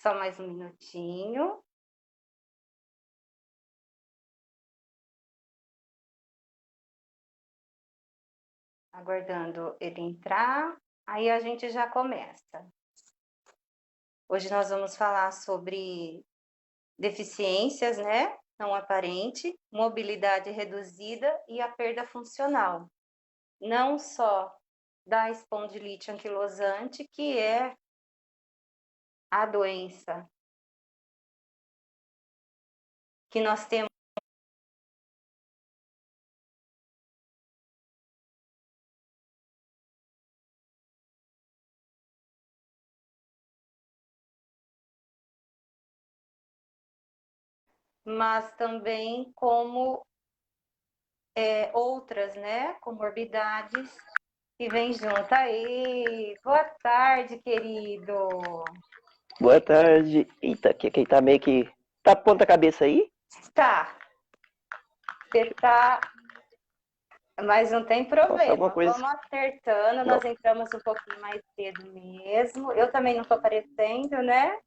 Só mais um minutinho. Aguardando ele entrar, aí a gente já começa. Hoje nós vamos falar sobre deficiências, né? Não aparente, mobilidade reduzida e a perda funcional. Não só da espondilite anquilosante, que é a doença que nós temos. Mas também como outras, né, comorbidades que vêm junto. Aí, boa tarde, querido. Boa tarde. Eita, quem tá meio que... Tá ponta cabeça aí? Tá. Você tá... Mas não tem problema. Alguma coisa... Vamos acertando. Não. Nós entramos um pouquinho mais cedo mesmo. Eu também não tô aparecendo, né?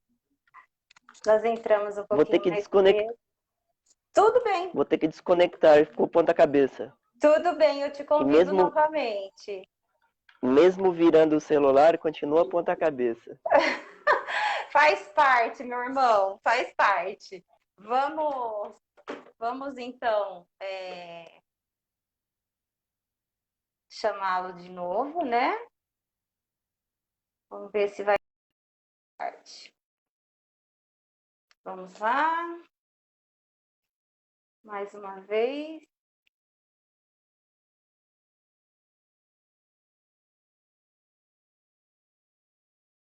Nós entramos um Vou ter pouquinho que mais desconectar. cedo. Tudo bem. Vou ter que desconectar com ponta cabeça. Tudo bem, eu te E convido novamente. mesmo virando o celular, continua ponta cabeça. Faz parte, meu irmão, faz parte. Vamos então chamá-lo de novo, né? Vamos ver se vai parte. Vamos lá. Mais uma vez.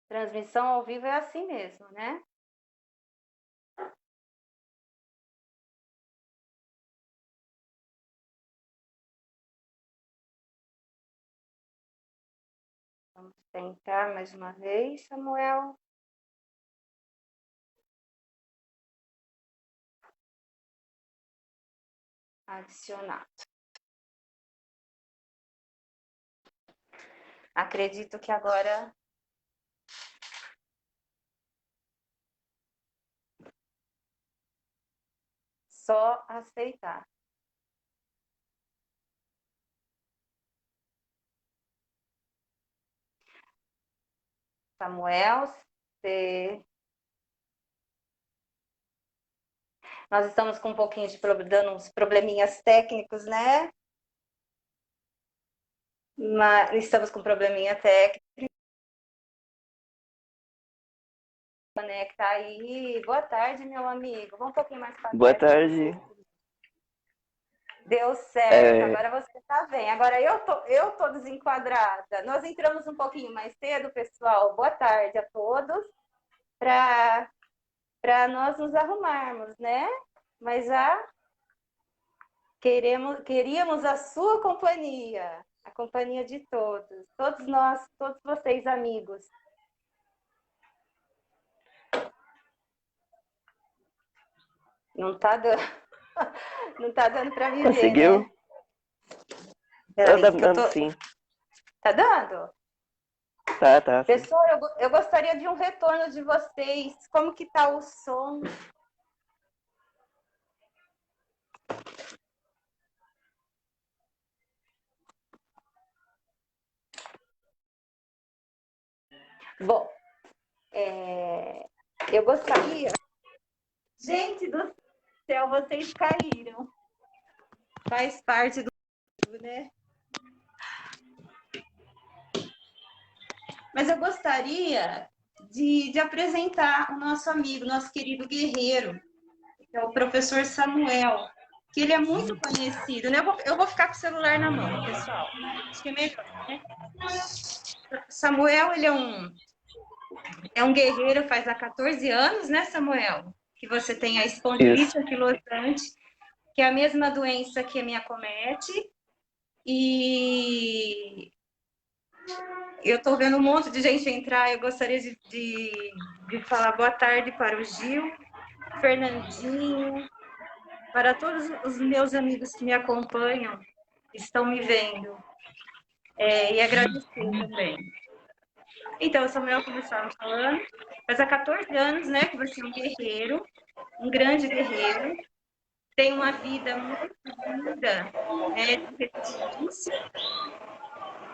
Transmissão ao vivo é assim mesmo, né? Vamos tentar mais uma vez, Samuel. Adicionar. Acredito que agora só aceitar. Samuel, você... Nós estamos com um pouquinho de dando uns probleminhas técnicos, né? Mas estamos com probleminha técnico. Conecta aí. Boa tarde, meu amigo. Vamos um pouquinho mais para Boa perto. tarde. Deu certo. Agora você tá bem. Agora eu tô desenquadrada. Nós entramos um pouquinho mais cedo, pessoal. Boa tarde a todos. Para nós nos arrumarmos, né? Mas já queríamos a sua companhia, a companhia de todos nós, todos vocês amigos. Não tá dando, não tá dando para me Conseguiu? ver, né? Peraí, Tá que eu dando tô... sim. Tá dando? Tá. Sim. Pessoal, eu gostaria de um retorno de vocês. Como que tá o som? Bom, eu gostaria... Gente do céu, vocês caíram. Faz parte do... né? Mas eu gostaria de apresentar o nosso amigo, nosso querido guerreiro, que é o professor Samuel, que ele é muito conhecido, né? Eu vou ficar com o celular na mão, pessoal. Acho que é melhor, né? Samuel, ele é um guerreiro, faz há 14 anos, né, Samuel? Que você tem a espondilite anquilosante, que é a mesma doença que me acomete. E eu estou vendo um monte de gente entrar. Eu gostaria de falar boa tarde para o Gil, Fernandinho, para todos os meus amigos que me acompanham, que estão me vendo. E agradecer também. Então, Samuel, como estava falando, faz há 14 anos, né, que você é um guerreiro, um grande guerreiro, tem uma vida muito linda, né, de resiliência,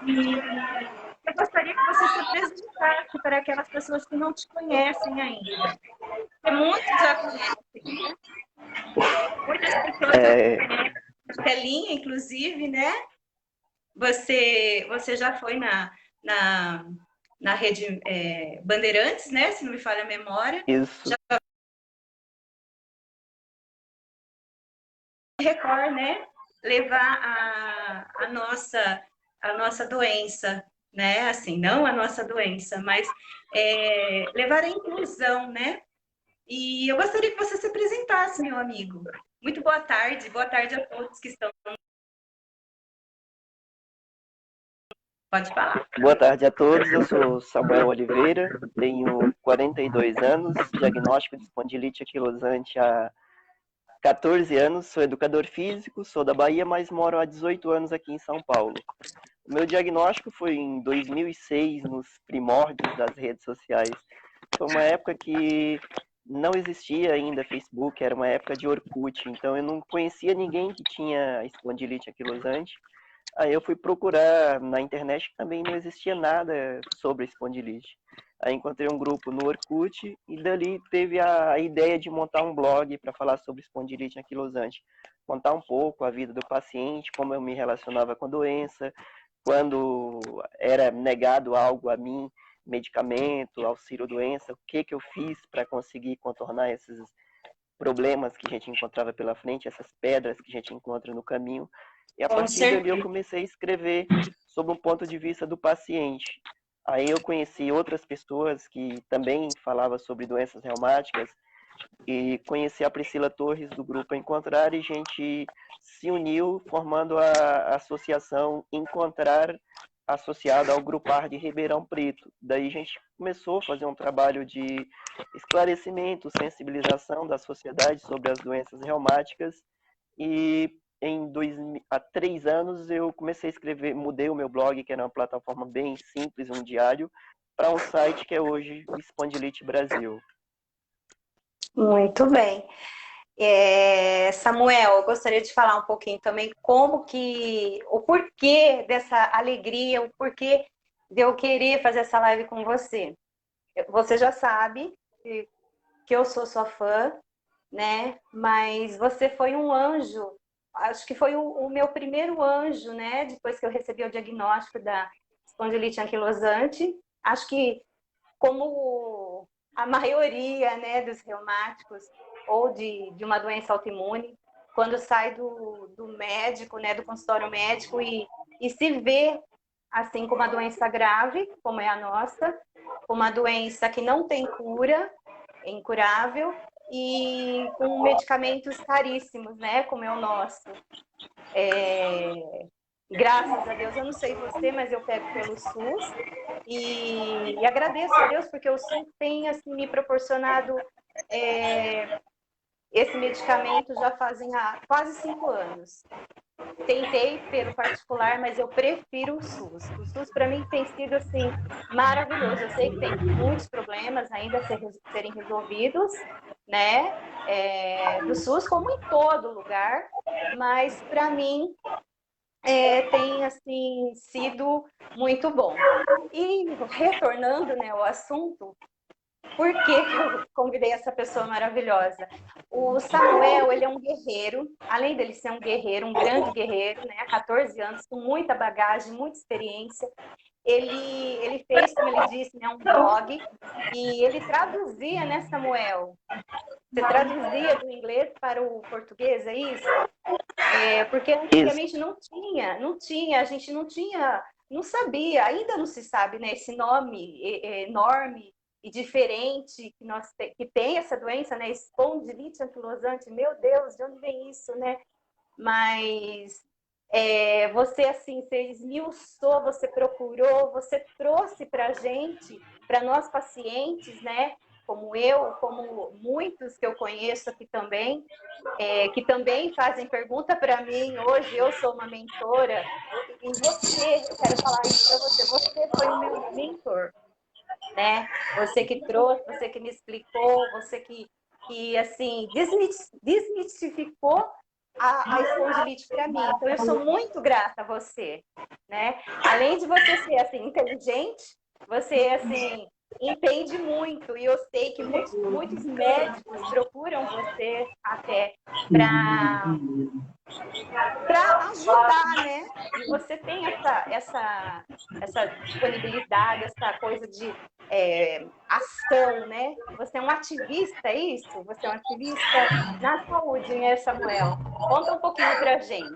e eu gostaria que você se apresentasse para aquelas pessoas que não te conhecem ainda. Porque muitos já conhecem, né? Muitas pessoas já É, conhecem a telinha, inclusive, né? Você já foi na rede Bandeirantes, né? Se não me falha a memória. isso, Já Record, né? Levar a nossa doença, né? Assim, não a nossa doença, mas levar a inclusão, né? E eu gostaria que você se apresentasse, meu amigo. Muito boa tarde a todos que estão. Pode falar. boa tarde a todos. Eu sou Samuel Oliveira, tenho 42 anos, diagnóstico de espondilite anquilosante há 14 anos, sou educador físico, sou da Bahia, mas moro há 18 anos aqui em São Paulo. O meu diagnóstico foi em 2006, nos primórdios das redes sociais. Foi uma época que não existia ainda Facebook, era uma época de Orkut, então eu não conhecia ninguém que tinha espondilite anquilosante. Aí eu fui procurar na internet, que também não existia nada sobre espondilite. Aí encontrei um grupo no Orkut e dali teve a ideia de montar um blog para falar sobre espondilite anquilosante. Contar um pouco a vida do paciente, como eu me relacionava com a doença, quando era negado algo a mim, medicamento, auxílio doença, o que eu fiz para conseguir contornar esses problemas que a gente encontrava pela frente, essas pedras que a gente encontra no caminho. E a Com partir dali eu certeza. comecei a escrever sob um ponto de vista do paciente. Aí eu conheci outras pessoas que também falavam sobre doenças reumáticas e conheci a Priscila Torres do Grupo Encontrar e a gente se uniu formando a associação Encontrar, associada ao Grupar de Ribeirão Preto. Daí a gente começou a fazer um trabalho de esclarecimento, sensibilização da sociedade sobre as doenças reumáticas e há 3 anos eu comecei a escrever, mudei o meu blog, que era uma plataforma bem simples, um diário, para um site que é hoje o Espondilite Brasil. Muito bem. Samuel, eu gostaria de falar um pouquinho também o porquê dessa alegria, o porquê de eu querer fazer essa live com você. Você já sabe que eu sou sua fã, né? Mas você foi um anjo, acho que foi o meu primeiro anjo, né? Depois que eu recebi o diagnóstico da espondilite anquilosante, acho que como a maioria, né, dos reumáticos ou de uma doença autoimune, quando sai do médico, né, do consultório médico e se vê assim com uma doença grave, como é a nossa, uma doença que não tem cura, é incurável, e com medicamentos caríssimos, né, como é o nosso. Graças a Deus, eu não sei você, mas eu pego pelo SUS e agradeço a Deus porque o SUS tem assim, me proporcionado esse medicamento já fazem há quase 5 anos. Tentei pelo particular, mas eu prefiro o SUS. O SUS para mim tem sido assim maravilhoso. Eu sei que tem muitos problemas ainda a serem resolvidos, né? Do SUS como em todo lugar, mas para mim tem assim sido muito bom. E retornando, né, ao assunto, por que eu convidei essa pessoa maravilhosa? O Samuel, ele é um guerreiro, além dele ser um guerreiro, um grande guerreiro, né, há 14 anos, com muita bagagem, muita experiência. Ele fez, como ele disse, né, um blog, e ele traduzia, né, Samuel? Você traduzia do inglês para o português, é isso? Porque Isso. antigamente a gente não tinha, não sabia, ainda não se sabe, né, esse nome enorme e diferente que tem essa doença, né, espondilite anquilosante, meu Deus, de onde vem isso, né? Mas você, assim, você esmiuçou, você procurou, você trouxe para a gente, para nós pacientes, né, como eu, como muitos que eu conheço aqui também, que também fazem pergunta para mim. Hoje eu sou uma mentora e você, eu quero falar isso para você, você foi o meu mentor. né? Você que trouxe, você que me explicou, você que assim, desmistificou a espondilite para mim. Então, eu sou muito grata a você, né? Além de você ser, assim, inteligente, você, assim, entende muito. E eu sei que muitos médicos procuram você até para ajudar, né? E você tem essa disponibilidade, essa coisa de ação, né? Você é um ativista, é isso? Você é um ativista na saúde, né, Samuel? Conta um pouquinho para a gente.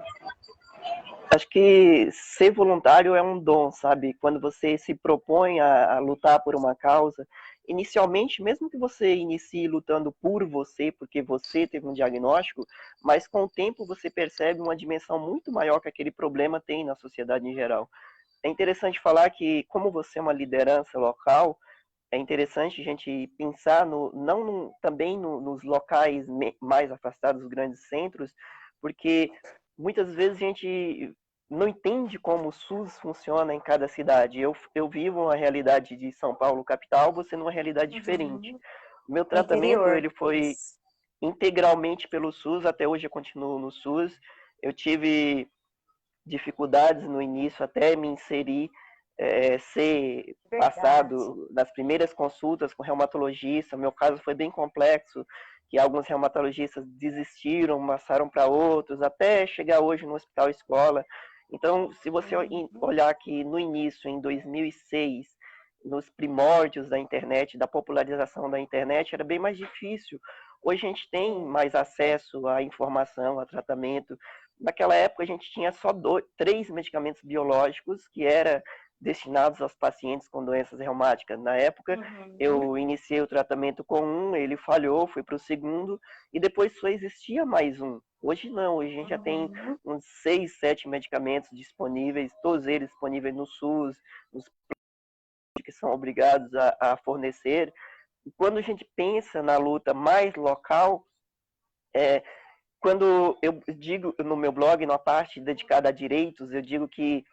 Acho que ser voluntário é um dom, sabe? Quando você se propõe a lutar por uma causa, inicialmente, mesmo que você inicie lutando por você, porque você teve um diagnóstico, mas com o tempo você percebe uma dimensão muito maior que aquele problema tem na sociedade em geral. É interessante falar que, como você é uma liderança local, é interessante a gente pensar não também nos locais mais afastados dos grandes centros, porque muitas vezes a gente não entende como o SUS funciona em cada cidade. Eu vivo uma realidade de São Paulo capital, você numa realidade diferente. Uhum. O meu No tratamento interior, ele foi isso. integralmente pelo SUS, até hoje eu continuo no SUS. Eu tive dificuldades no início até me inserir, ser Verdade. passado nas primeiras consultas com reumatologista. Meu caso foi bem complexo, que alguns reumatologistas desistiram, passaram para outros, até chegar hoje no hospital escola. Então, se você Uhum. olhar que no início, em 2006, nos primórdios da internet, da popularização da internet, era bem mais difícil. Hoje a gente tem Sim. mais acesso à informação, a tratamento. Naquela época a gente tinha só 3 medicamentos biológicos que eram destinados aos pacientes com doenças reumáticas. Na época Uhum. eu iniciei o tratamento com um, ele falhou, fui para o segundo e depois só existia mais um. Hoje não, hoje a gente já tem Uhum. uns 6, 7 medicamentos disponíveis, todos eles disponíveis no SUS, nos que são obrigados a fornecer. E quando a gente pensa na luta mais local, é, quando eu digo no meu blog, na parte dedicada a direitos, eu digo que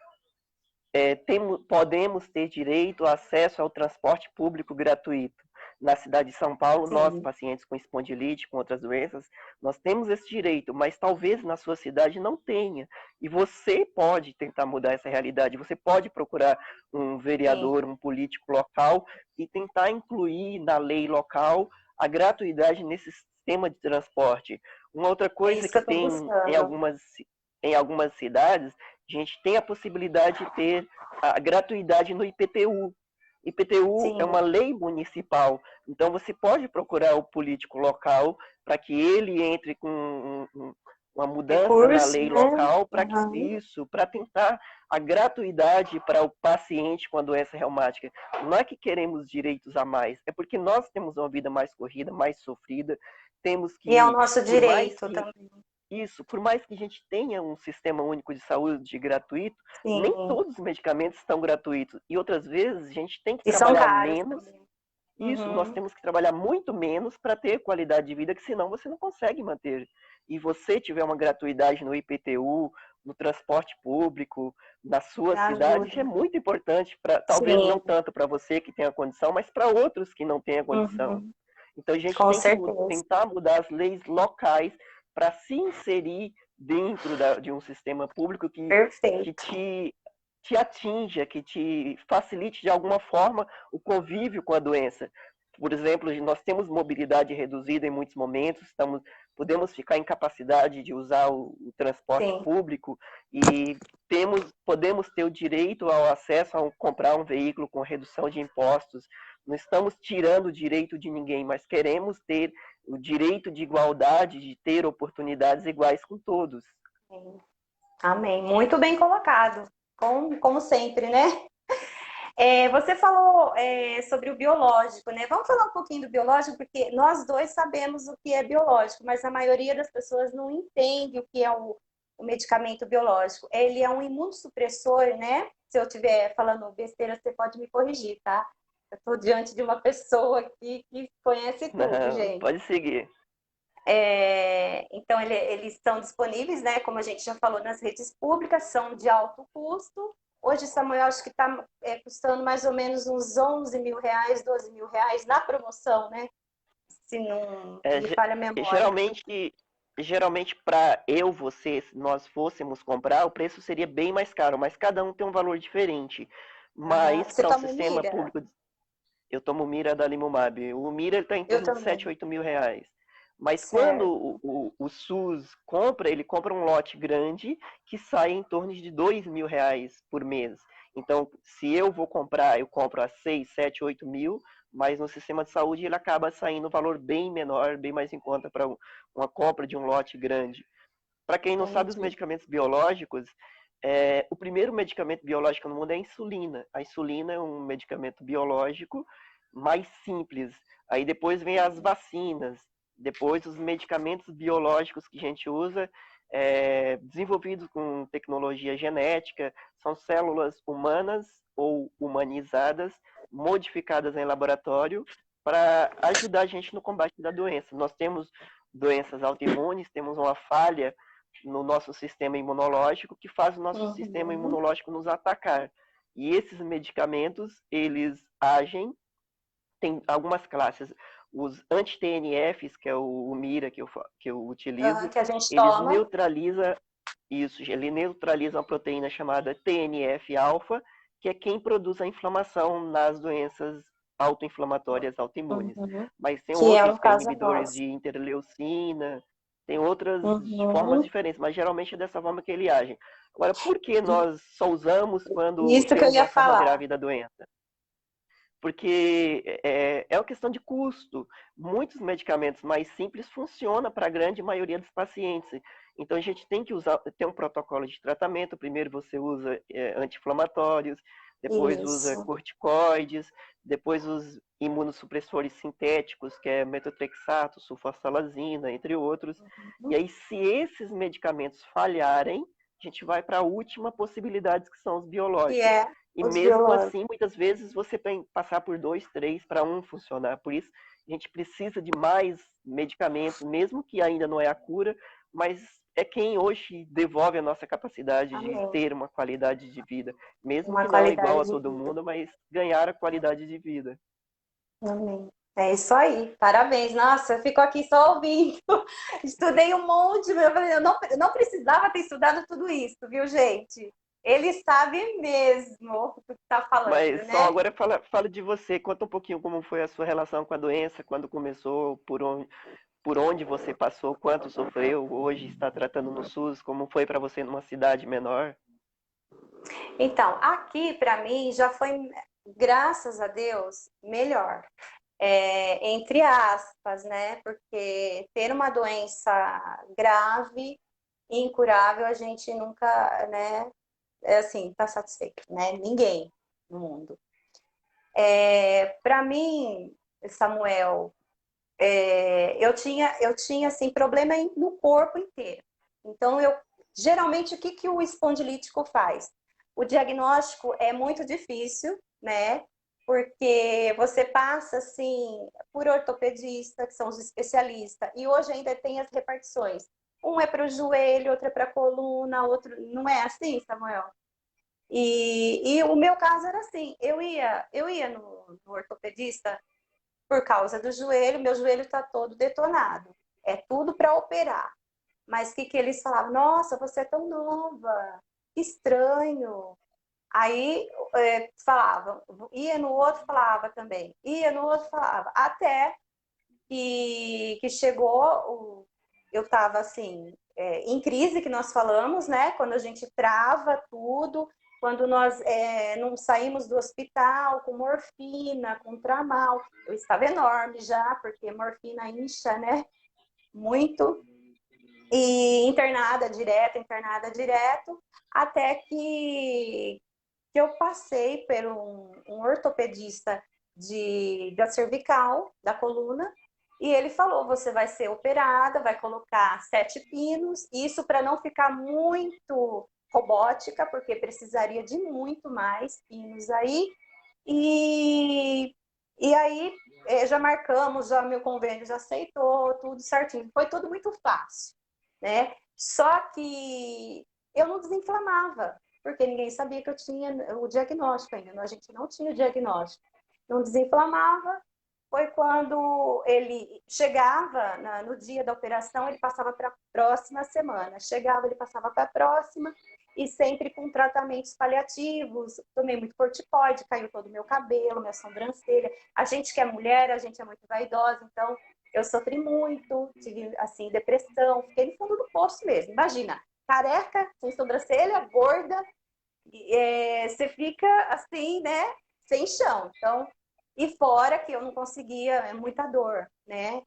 podemos ter direito ao acesso ao transporte público gratuito. Na cidade de São Paulo, nós, Sim, pacientes com espondilite, com outras doenças, nós temos esse direito, mas talvez na sua cidade não tenha. E você pode tentar mudar essa realidade. Você pode procurar um sim. vereador, um político local e tentar incluir na lei local a gratuidade nesse sistema de transporte. Uma outra É coisa isso que que eu estou tem buscando. em algumas cidades, a gente tem a possibilidade de ter a gratuidade no IPTU. IPTU é Sim, uma lei municipal, então você pode procurar o político local para que ele entre com uma mudança na recurso, lei né? local para Uhum. isso, para tentar a gratuidade para o paciente com a doença reumática. Não é que queremos direitos a mais, é porque nós temos uma vida mais corrida, mais sofrida, temos E é o que, nosso por mais direito que também. isso, por mais que a gente tenha um sistema único de saúde gratuito, nem Sim. todos os medicamentos estão gratuitos. E outras vezes a gente tem que E são trabalhar caros menos. também. Isso, nós Uhum. temos que trabalhar muito menos para ter qualidade de vida, que senão você não consegue manter. E você tiver uma gratuidade no IPTU, no transporte público, na sua Já cidade, ajuda. isso é muito importante, talvez não Sim. tanto para você que tem a condição, mas para outros que não têm a condição. Uhum. Então a gente Com tem que certeza. tentar mudar as leis locais para se inserir dentro de um sistema público que Perfeito. te atinja, que te facilite de alguma forma o convívio com a doença. Por exemplo, nós temos mobilidade reduzida em muitos momentos, podemos ficar em capacidade de usar o transporte Sim. público e podemos ter o direito ao acesso a comprar um veículo com redução de impostos. Não estamos tirando o direito de ninguém, mas queremos ter o direito de igualdade, de ter oportunidades iguais com todos. Sim. Amém. Muito bem colocado. Como sempre, né? Você falou sobre o biológico, né? Vamos falar um pouquinho do biológico, porque nós dois sabemos o que é biológico, mas a maioria das pessoas não entende o que é o medicamento biológico. Ele é um imunossupressor, né? Se eu estiver falando besteira, você pode me corrigir, tá? Eu estou diante de uma pessoa aqui que conhece tudo, Não, gente. pode seguir. Então, eles estão disponíveis, né? Como a gente já falou, nas redes públicas, são de alto custo, Hoje, Samuel, acho que está custando mais ou menos uns R$ 11.000, R$ 12.000 na promoção, né? Se não É, me falha a memória. geralmente para eu, você, se nós fôssemos comprar, o preço seria bem mais caro, mas cada um tem um valor diferente. Ah, Mas você para um toma o sistema Mira? público, eu tomo o Mira da Limumab. O Mira está em Eu torno de 7, também. 8 mil reais. Mas quando Certo. o SUS compra, ele compra um lote grande que sai em torno de 2 mil reais por mês. Então, se eu vou comprar, eu compro a 6, 7, 8 mil, mas no sistema de saúde ele acaba saindo um valor bem menor, bem mais em conta para uma compra de um lote grande. Para quem não sabe, os Entendi. medicamentos biológicos, o primeiro medicamento biológico no mundo é a insulina. A insulina é um medicamento biológico mais simples. Aí depois vem as vacinas, depois os medicamentos biológicos que a gente usa, desenvolvidos com tecnologia genética, são células humanas ou humanizadas, modificadas em laboratório, para ajudar a gente no combate da doença. Nós temos doenças autoimunes, temos uma falha no nosso sistema imunológico que faz o nosso sistema Uhum. imunológico nos atacar. E esses medicamentos, eles agem, tem algumas classes. Os anti-TNFs, que é o Mira que eu Aham, utilizo, que a gente eles toma. neutralizam isso, ele neutraliza uma proteína chamada TNF-alfa, que é quem produz a inflamação nas doenças autoinflamatórias autoimunes. Uhum. Mas tem Que é outros o que é caso inibidores nosso. de interleucina, tem outras formas Uhum. diferentes, mas geralmente é dessa forma que ele age. Agora, por que nós só usamos quando Isso que eu temos ia uma forma falar. grave da doença? Porque é uma questão de custo. Muitos medicamentos mais simples funcionam para a grande maioria dos pacientes. Então a gente tem que usar, ter um protocolo de tratamento. Primeiro você usa anti-inflamatórios, depois usa Isso. corticoides, depois os imunossupressores sintéticos, que é metotrexato, sulfasalazina, entre outros. E aí, se esses medicamentos falharem, a gente vai para a última possibilidade, que são os Que biológicos. é E os mesmo biológicos. assim, muitas vezes você tem que passar por dois, três para um funcionar. Por isso, a gente precisa de mais medicamentos, mesmo que ainda não é a cura, mas é quem hoje devolve a nossa capacidade de Amém. ter uma qualidade de vida, mesmo Uma que não igual qualidade a de todo vida. mundo, mas ganhar a qualidade de vida. Amém. É isso aí. Parabéns. Nossa, eu fico aqui só ouvindo. Estudei um monte, eu não precisava ter estudado tudo isso, viu, gente? Ele sabe mesmo o que está falando, Mas só né? agora fala de você, conta um pouquinho como foi a sua relação com a doença, quando começou, por onde você passou, quanto sofreu, hoje está tratando no SUS, como foi para você numa cidade menor? Então, aqui para mim já foi, graças a Deus, melhor. Entre aspas, né? Porque ter uma doença grave, incurável, a gente nunca, né? É assim, tá satisfeito, né? Ninguém no mundo. Para mim, Samuel, eu tinha assim, problema no corpo inteiro. Então, geralmente, o que, que o espondilítico faz? O diagnóstico é muito difícil, né? Porque você passa, assim, por ortopedista, que são os especialistas, e hoje ainda tem as repartições. Um é para o joelho, outro é para a coluna, outro... Não é assim, Samuel? E o meu caso era assim, eu ia no ortopedista por causa do joelho, meu joelho está todo detonado. É tudo para operar. Mas o que, que eles falavam? Nossa, você é tão nova, que estranho. Aí falavam, ia no outro, falava também, ia no outro, falava. Até que chegou, eu estava assim, em crise, que nós falamos, né? Quando a gente trava tudo, quando nós não saímos do hospital com morfina, com tramal. Eu estava enorme já, porque morfina incha, né? Muito. E internada direto, até que eu passei por um ortopedista da cervical, da coluna, e ele falou: você vai ser operada, vai colocar 7 pinos, isso para não ficar muito robótica, porque precisaria de muito mais pinos aí. E, e aí já marcamos, já meu convênio já aceitou, tudo certinho. Foi tudo muito fácil, né? Só que eu não desinflamava. porque ninguém sabia que eu tinha o diagnóstico ainda, a gente não tinha o diagnóstico. Não desinflamava. Foi quando ele chegava no dia da operação, ele passava para a próxima semana. Chegava, ele passava para a próxima, e sempre com tratamentos paliativos. Tomei muito corticoide, caiu todo o meu cabelo, minha sobrancelha. A gente que é mulher, a gente é muito vaidosa, então eu sofri muito, tive assim, depressão, fiquei no fundo do poço mesmo. Imagina, careca, sem sobrancelha, gorda, você fica assim, né, sem chão. Então, e fora que eu não conseguia, é muita dor, né?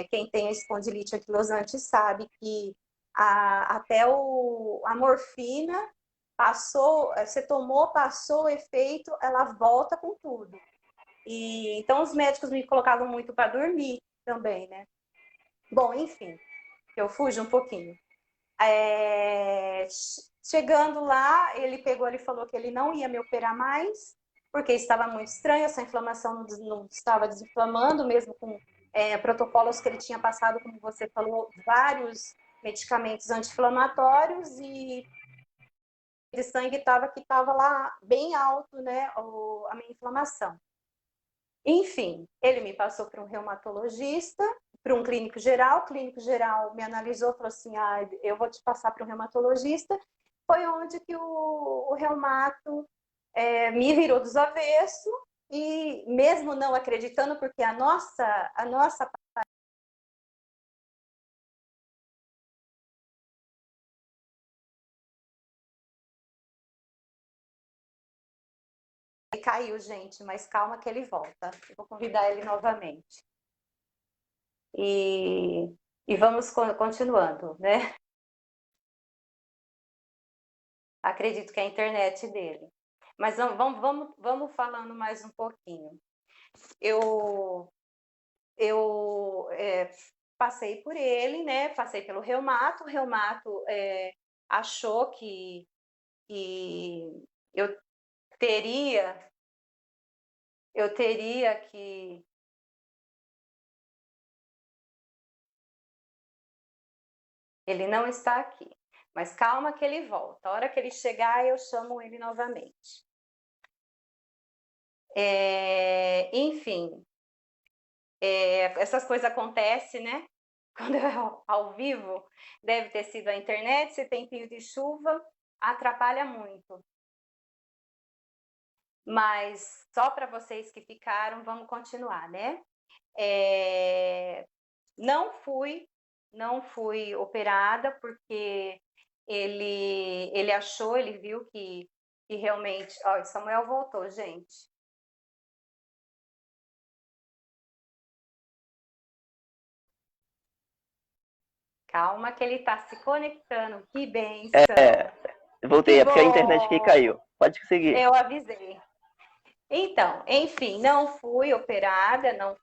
Quem tem espondilite anquilosante sabe que até a morfina passou, você tomou, passou o efeito, ela volta com tudo. E então os médicos me colocavam muito para dormir também, né? Bom, enfim, eu fujo um pouquinho. Chegando lá, ele falou que ele não ia me operar mais, porque estava muito estranho, essa inflamação não estava desinflamando, mesmo com protocolos que ele tinha passado, como você falou, vários medicamentos anti-inflamatórios, e de sangue estava lá bem alto, né, a minha inflamação. Enfim, ele me passou para um reumatologista, para um clínico geral. O clínico geral me analisou e falou assim: eu vou te passar para um reumatologista. Foi onde que o reumato me virou dos avesso, e mesmo não acreditando, porque a nossa ele caiu, gente, mas calma que ele volta. Eu vou convidar ele novamente. E vamos continuando, né? Acredito que é a internet dele. Mas vamos falando mais um pouquinho. Eu passei por ele, né? Passei pelo reumato. O reumato achou que eu teria que... Ele não está aqui, mas calma que ele volta. A hora que ele chegar, eu chamo ele novamente. Enfim, essas coisas acontecem, né? Quando é ao vivo, deve ter sido a internet, esse tempinho de chuva atrapalha muito. Mas só para vocês que ficaram, vamos continuar, né? Não fui operada, porque ele achou, ele viu que realmente... Ó, Samuel voltou, gente. Calma que ele está se conectando. Que benção. Voltei, é porque a internet que caiu. Pode seguir. Eu avisei. Então, enfim, não fui operada, não.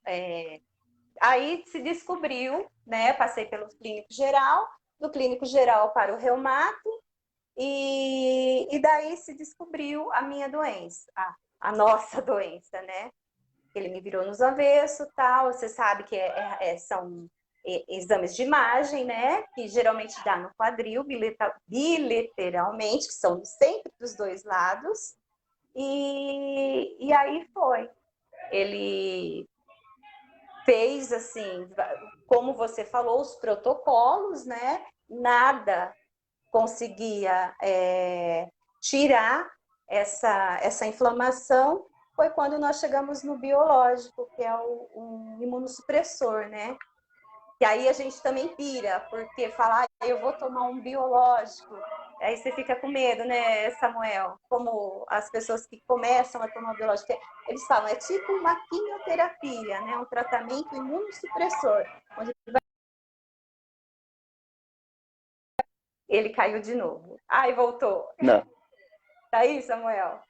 Aí se descobriu, né? Passei pelo clínico geral, do clínico geral para o reumato, e daí se descobriu a minha doença, a nossa doença, né? Ele me virou nos avessos, tal. Você sabe que são exames de imagem, né? Que geralmente dá no quadril, bilateralmente, que são sempre dos dois lados. E aí foi. Ele fez, assim, como você falou, os protocolos, né? Nada conseguia tirar essa inflamação. Foi quando nós chegamos no biológico, que é um imunossupressor, né? E aí a gente também pira, porque falar, eu vou tomar um biológico, aí você fica com medo, né, Samuel? Como as pessoas que começam a tomar biológico, eles falam, é tipo uma quimioterapia, né? Um tratamento imunossupressor, onde ele caiu de novo. Ai, voltou. Não. Tá aí, Samuel?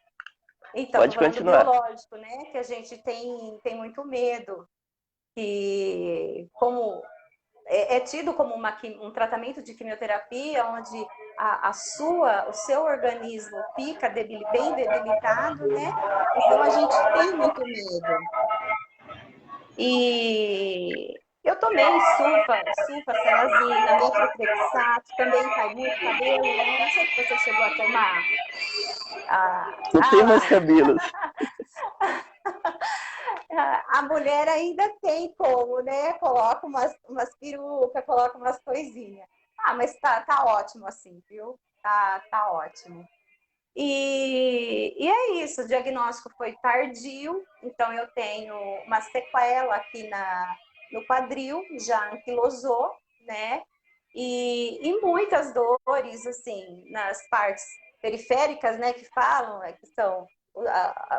Então, pode continuar. Do biológico, né? Que a gente tem muito medo, que como é tido como um tratamento de quimioterapia, onde o seu organismo fica bem debilitado, né? Então a gente tem muito medo. E eu tomei sulfasalazina, metrexato, também cai muito cabelo, né? Não sei se você chegou a tomar. Não tenho mais cabelos. A mulher ainda tem como, né? Coloca umas perucas, coloca umas coisinhas. Mas tá ótimo assim, viu? Tá ótimo. E é isso, o diagnóstico foi tardio, então eu tenho uma sequela aqui no quadril, já anquilosou, né? E muitas dores, assim, nas partes periféricas, né, que falam, que são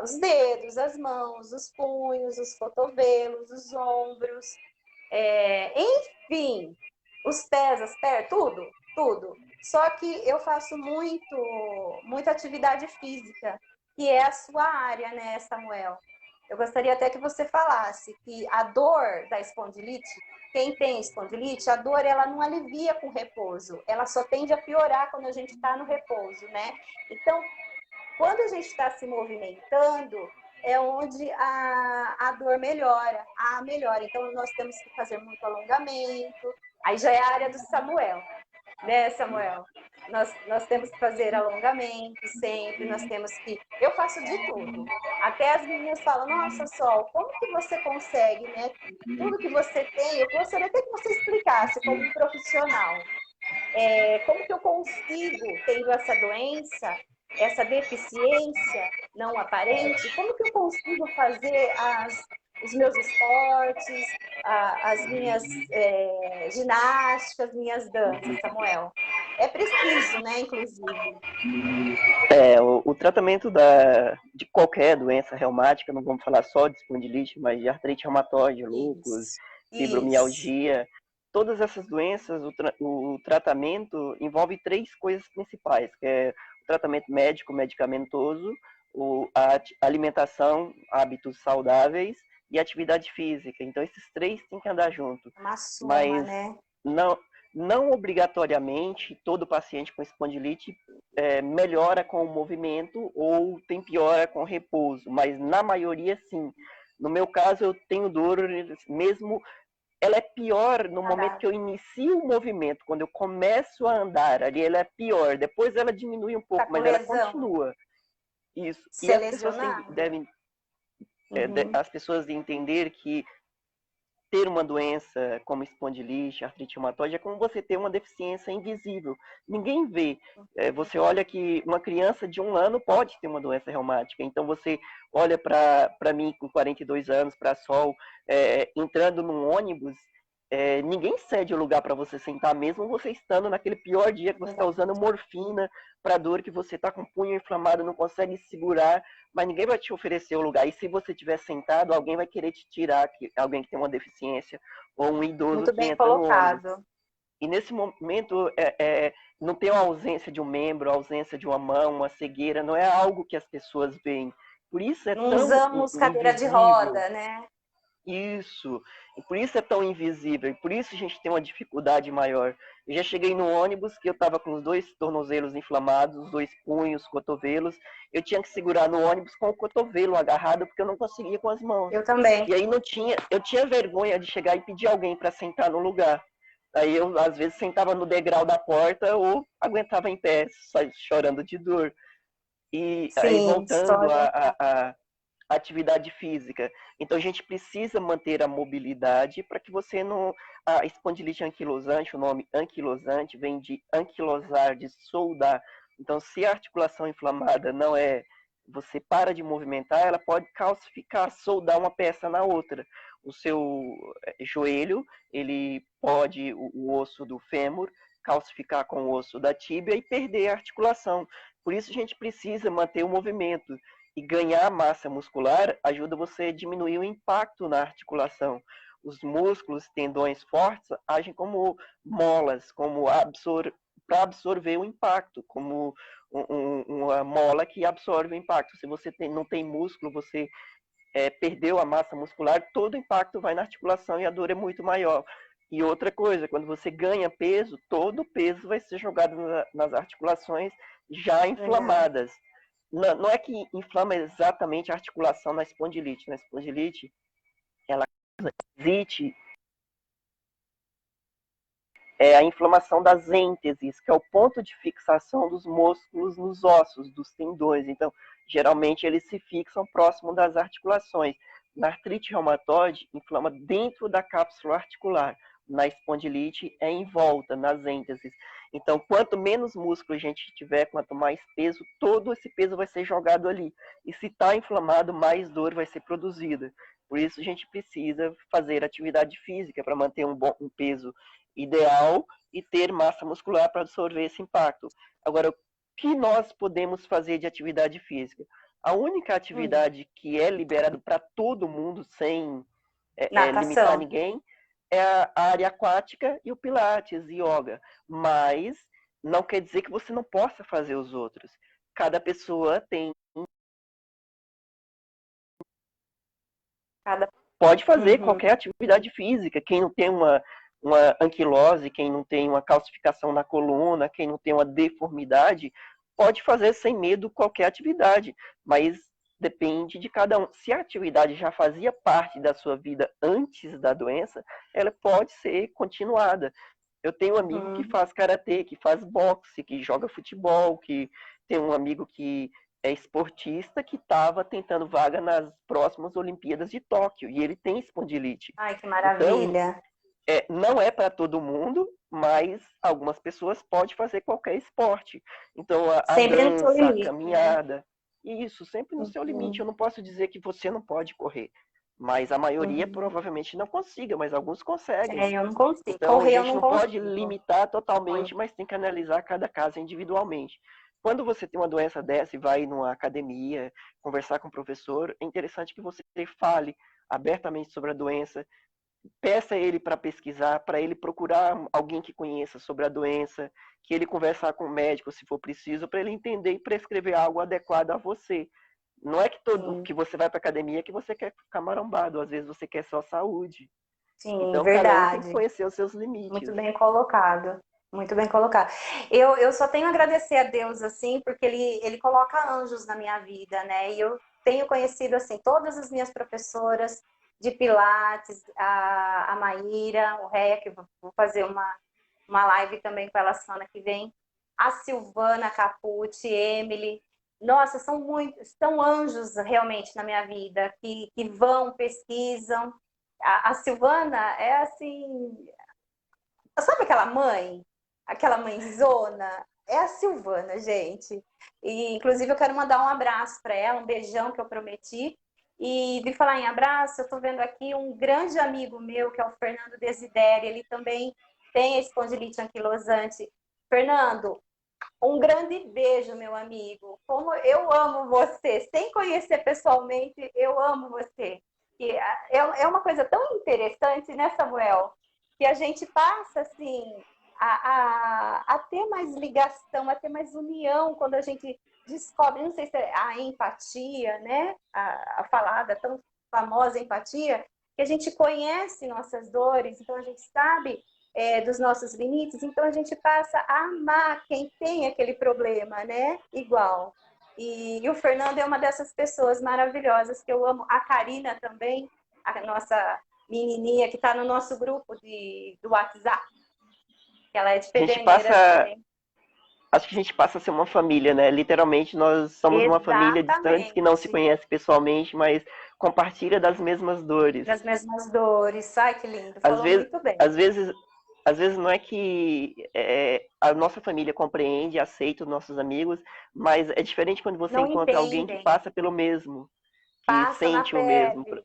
os dedos, as mãos, os punhos, os cotovelos, os ombros, enfim, os pés, as pernas, tudo. Só que eu faço muita atividade física, que é a sua área, né, Samuel? Eu gostaria até que você falasse que a dor da espondilite, quem tem espondilite, a dor ela não alivia com repouso, ela só tende a piorar quando a gente está no repouso, né? Então, quando a gente está se movimentando, é onde a dor melhora, melhora. Então, nós temos que fazer muito alongamento. Aí já é a área do Samuel, né, Samuel? Nós temos que fazer alongamento sempre, nós temos que... Eu faço de tudo. Até as meninas falam, nossa, Sol, como que você consegue, né? Tudo que você tem, eu gostaria até que você explicasse como um profissional. Como que eu consigo, tendo essa doença, essa deficiência não aparente, como que eu consigo fazer os meus esportes, as minhas ginásticas, minhas danças, Samuel? É preciso, né, inclusive. O tratamento de qualquer doença reumática, não vamos falar só de espondilite, mas de artrite reumatoide, lúpus, Isso. fibromialgia, todas essas doenças, o tratamento envolve três coisas principais, que é o tratamento médico, medicamentoso, a alimentação, hábitos saudáveis e atividade física. Então, esses três têm que andar junto. Uma soma, Mas né? não obrigatoriamente todo paciente com espondilite melhora com o movimento ou tem piora com o repouso, mas na maioria sim. No meu caso, eu tenho dor mesmo. Ela é pior no momento que eu inicio o movimento, quando eu começo a andar, ali ela é pior. Depois ela diminui um Tá pouco, com mas ela lesão? continua. Isso. E as pessoas Selecionado? devem, Uhum. as pessoas entender que ter uma doença como espondilite, artrite reumatoide, é como você ter uma deficiência invisível. Ninguém vê. Você olha que uma criança de 1 ano pode ter uma doença reumática. Então você olha para mim com 42 anos, para a Sol, entrando num ônibus, ninguém cede o lugar para você sentar, mesmo você estando naquele pior dia que você está usando morfina para dor, que você está com o punho inflamado, não consegue segurar, mas ninguém vai te oferecer o lugar. E se você estiver sentado, alguém vai querer te tirar, alguém que tem uma deficiência, ou um idoso Muito que bem entra no ônibus. colocado. E nesse momento, não tem a ausência de um membro, a ausência de uma mão, uma cegueira, não é algo que as pessoas veem. Por isso é Não tão usamos cadeira de invisível. roda, né? Isso. E por isso é tão invisível. E por isso a gente tem uma dificuldade maior. Eu já cheguei no ônibus que eu estava com os dois tornozelos inflamados, os dois punhos, cotovelos. Eu tinha que segurar no ônibus com o cotovelo agarrado porque eu não conseguia com as mãos. Eu também. E aí eu tinha vergonha de chegar e pedir alguém para sentar no lugar. Aí eu às vezes sentava no degrau da porta ou aguentava em pé, só chorando de dor. E aí Sim, voltando história. a atividade física. Então a gente precisa manter a mobilidade para que você não. A espondilite anquilosante, o nome anquilosante vem de anquilosar, de soldar. Então, se a articulação inflamada não é. Você para de movimentar, ela pode calcificar, soldar uma peça na outra. O seu joelho, ele pode, o osso do fêmur, calcificar com o osso da tíbia e perder a articulação. Por isso a gente precisa manter o movimento. E ganhar massa muscular ajuda você a diminuir o impacto na articulação. Os músculos, tendões fortes agem como molas, como para absorver o impacto, como uma mola que absorve o impacto. Se você não tem músculo, você perdeu a massa muscular, todo o impacto vai na articulação e a dor é muito maior. E outra coisa, quando você ganha peso, todo o peso vai ser jogado nas articulações já Verdade. inflamadas. Não é que inflama exatamente a articulação na espondilite. Na espondilite, ela causa zite é a inflamação das ênteses, que é o ponto de fixação dos músculos nos ossos, dos tendões. Então, geralmente eles se fixam próximo das articulações. Na artrite reumatoide, inflama dentro da cápsula articular. Na espondilite, é em volta, nas ênteses. Então, quanto menos músculo a gente tiver, quanto mais peso, todo esse peso vai ser jogado ali. E se está inflamado, mais dor vai ser produzida. Por isso, a gente precisa fazer atividade física para manter um peso ideal e ter massa muscular para absorver esse impacto. Agora, o que nós podemos fazer de atividade física? A única atividade que é liberada para todo mundo, sem limitar Natação. ninguém, é a área aquática e o pilates e yoga. Mas não quer dizer que você não possa fazer os outros. Cada pessoa Cada... pode fazer Uhum. qualquer atividade física. Quem não tem uma anquilose, quem não tem uma calcificação na coluna, quem não tem uma deformidade, pode fazer sem medo qualquer atividade. Mas depende de cada um. Se a atividade já fazia parte da sua vida antes da doença, ela pode ser continuada. Eu tenho um amigo que Uhum. faz karatê, que faz boxe, que joga futebol, que tem um amigo que é esportista que estava tentando vaga nas próximas Olimpíadas de Tóquio e ele tem espondilite. Ai, que Então, maravilha. não é para todo mundo, mas algumas pessoas podem fazer qualquer esporte. Então, a Sempre no seu dança, a limite, né? caminhada, isso, sempre no seu limite. Uhum. Eu não posso dizer que você não pode correr, mas a maioria Uhum. provavelmente não consiga, mas alguns conseguem. Eu não consigo. Então, a Correr eu gente não não pode consigo. limitar totalmente, mas tem que analisar cada caso individualmente. Quando você tem uma doença dessa e vai numa academia, conversar com o professor, é interessante que você fale abertamente sobre a doença, peça ele para pesquisar, para ele procurar alguém que conheça sobre a doença, que ele conversar com o médico se for preciso, para ele entender e prescrever algo adequado a você. Não é que todo Sim, que você vai para academia que você quer ficar marombado, às vezes você quer só saúde. sim, Então cada um tem que verdade. conhecer os seus Muito limites. bem colocado. Muito bem colocado. Eu só tenho a agradecer a Deus, assim, porque ele coloca anjos na minha vida, né? E eu tenho conhecido, assim, todas as minhas professoras de Pilates, a Maíra, o Réia, que eu vou fazer uma live também com ela semana que vem, a Silvana Capucci, Emily. Nossa, são anjos realmente na minha vida, que vão, pesquisam. A Silvana é assim, sabe aquela mãe? Aquela mãezona? É a Silvana, gente. E, inclusive, eu quero mandar um abraço para ela, um beijão que eu prometi. E de falar em abraço, eu estou vendo aqui um grande amigo meu, que é o Fernando Desideri. Ele também tem a espondilite anquilosante. Fernando, um grande beijo, meu amigo. Como eu amo você. Sem conhecer pessoalmente, eu amo você. E é uma coisa tão interessante, né, Samuel? Que a gente passa, assim, a ter mais ligação, a ter mais união quando a gente descobre, não sei se é a empatia, né? A falada tão famosa empatia, que a gente conhece nossas dores, então a gente sabe dos nossos limites, então a gente passa a amar quem tem aquele problema, né? Igual. E o Fernando é uma dessas pessoas maravilhosas que eu amo. A Karina também, a nossa menininha que está no nosso grupo do WhatsApp, que ela é de A gente Pederneiras passa, também. acho que a gente passa a ser uma família, né? Literalmente nós somos uma família distantes que não se Exatamente. conhece pessoalmente, mas compartilha das mesmas dores. Das mesmas dores. Ai, que lindo. Às Falou vezes, muito bem. às vezes, às vezes não é que a nossa família compreende, aceita os nossos amigos, mas é diferente quando você Não encontra alguém que entendem. passa pelo mesmo, que Passa na sente o mesmo. pele.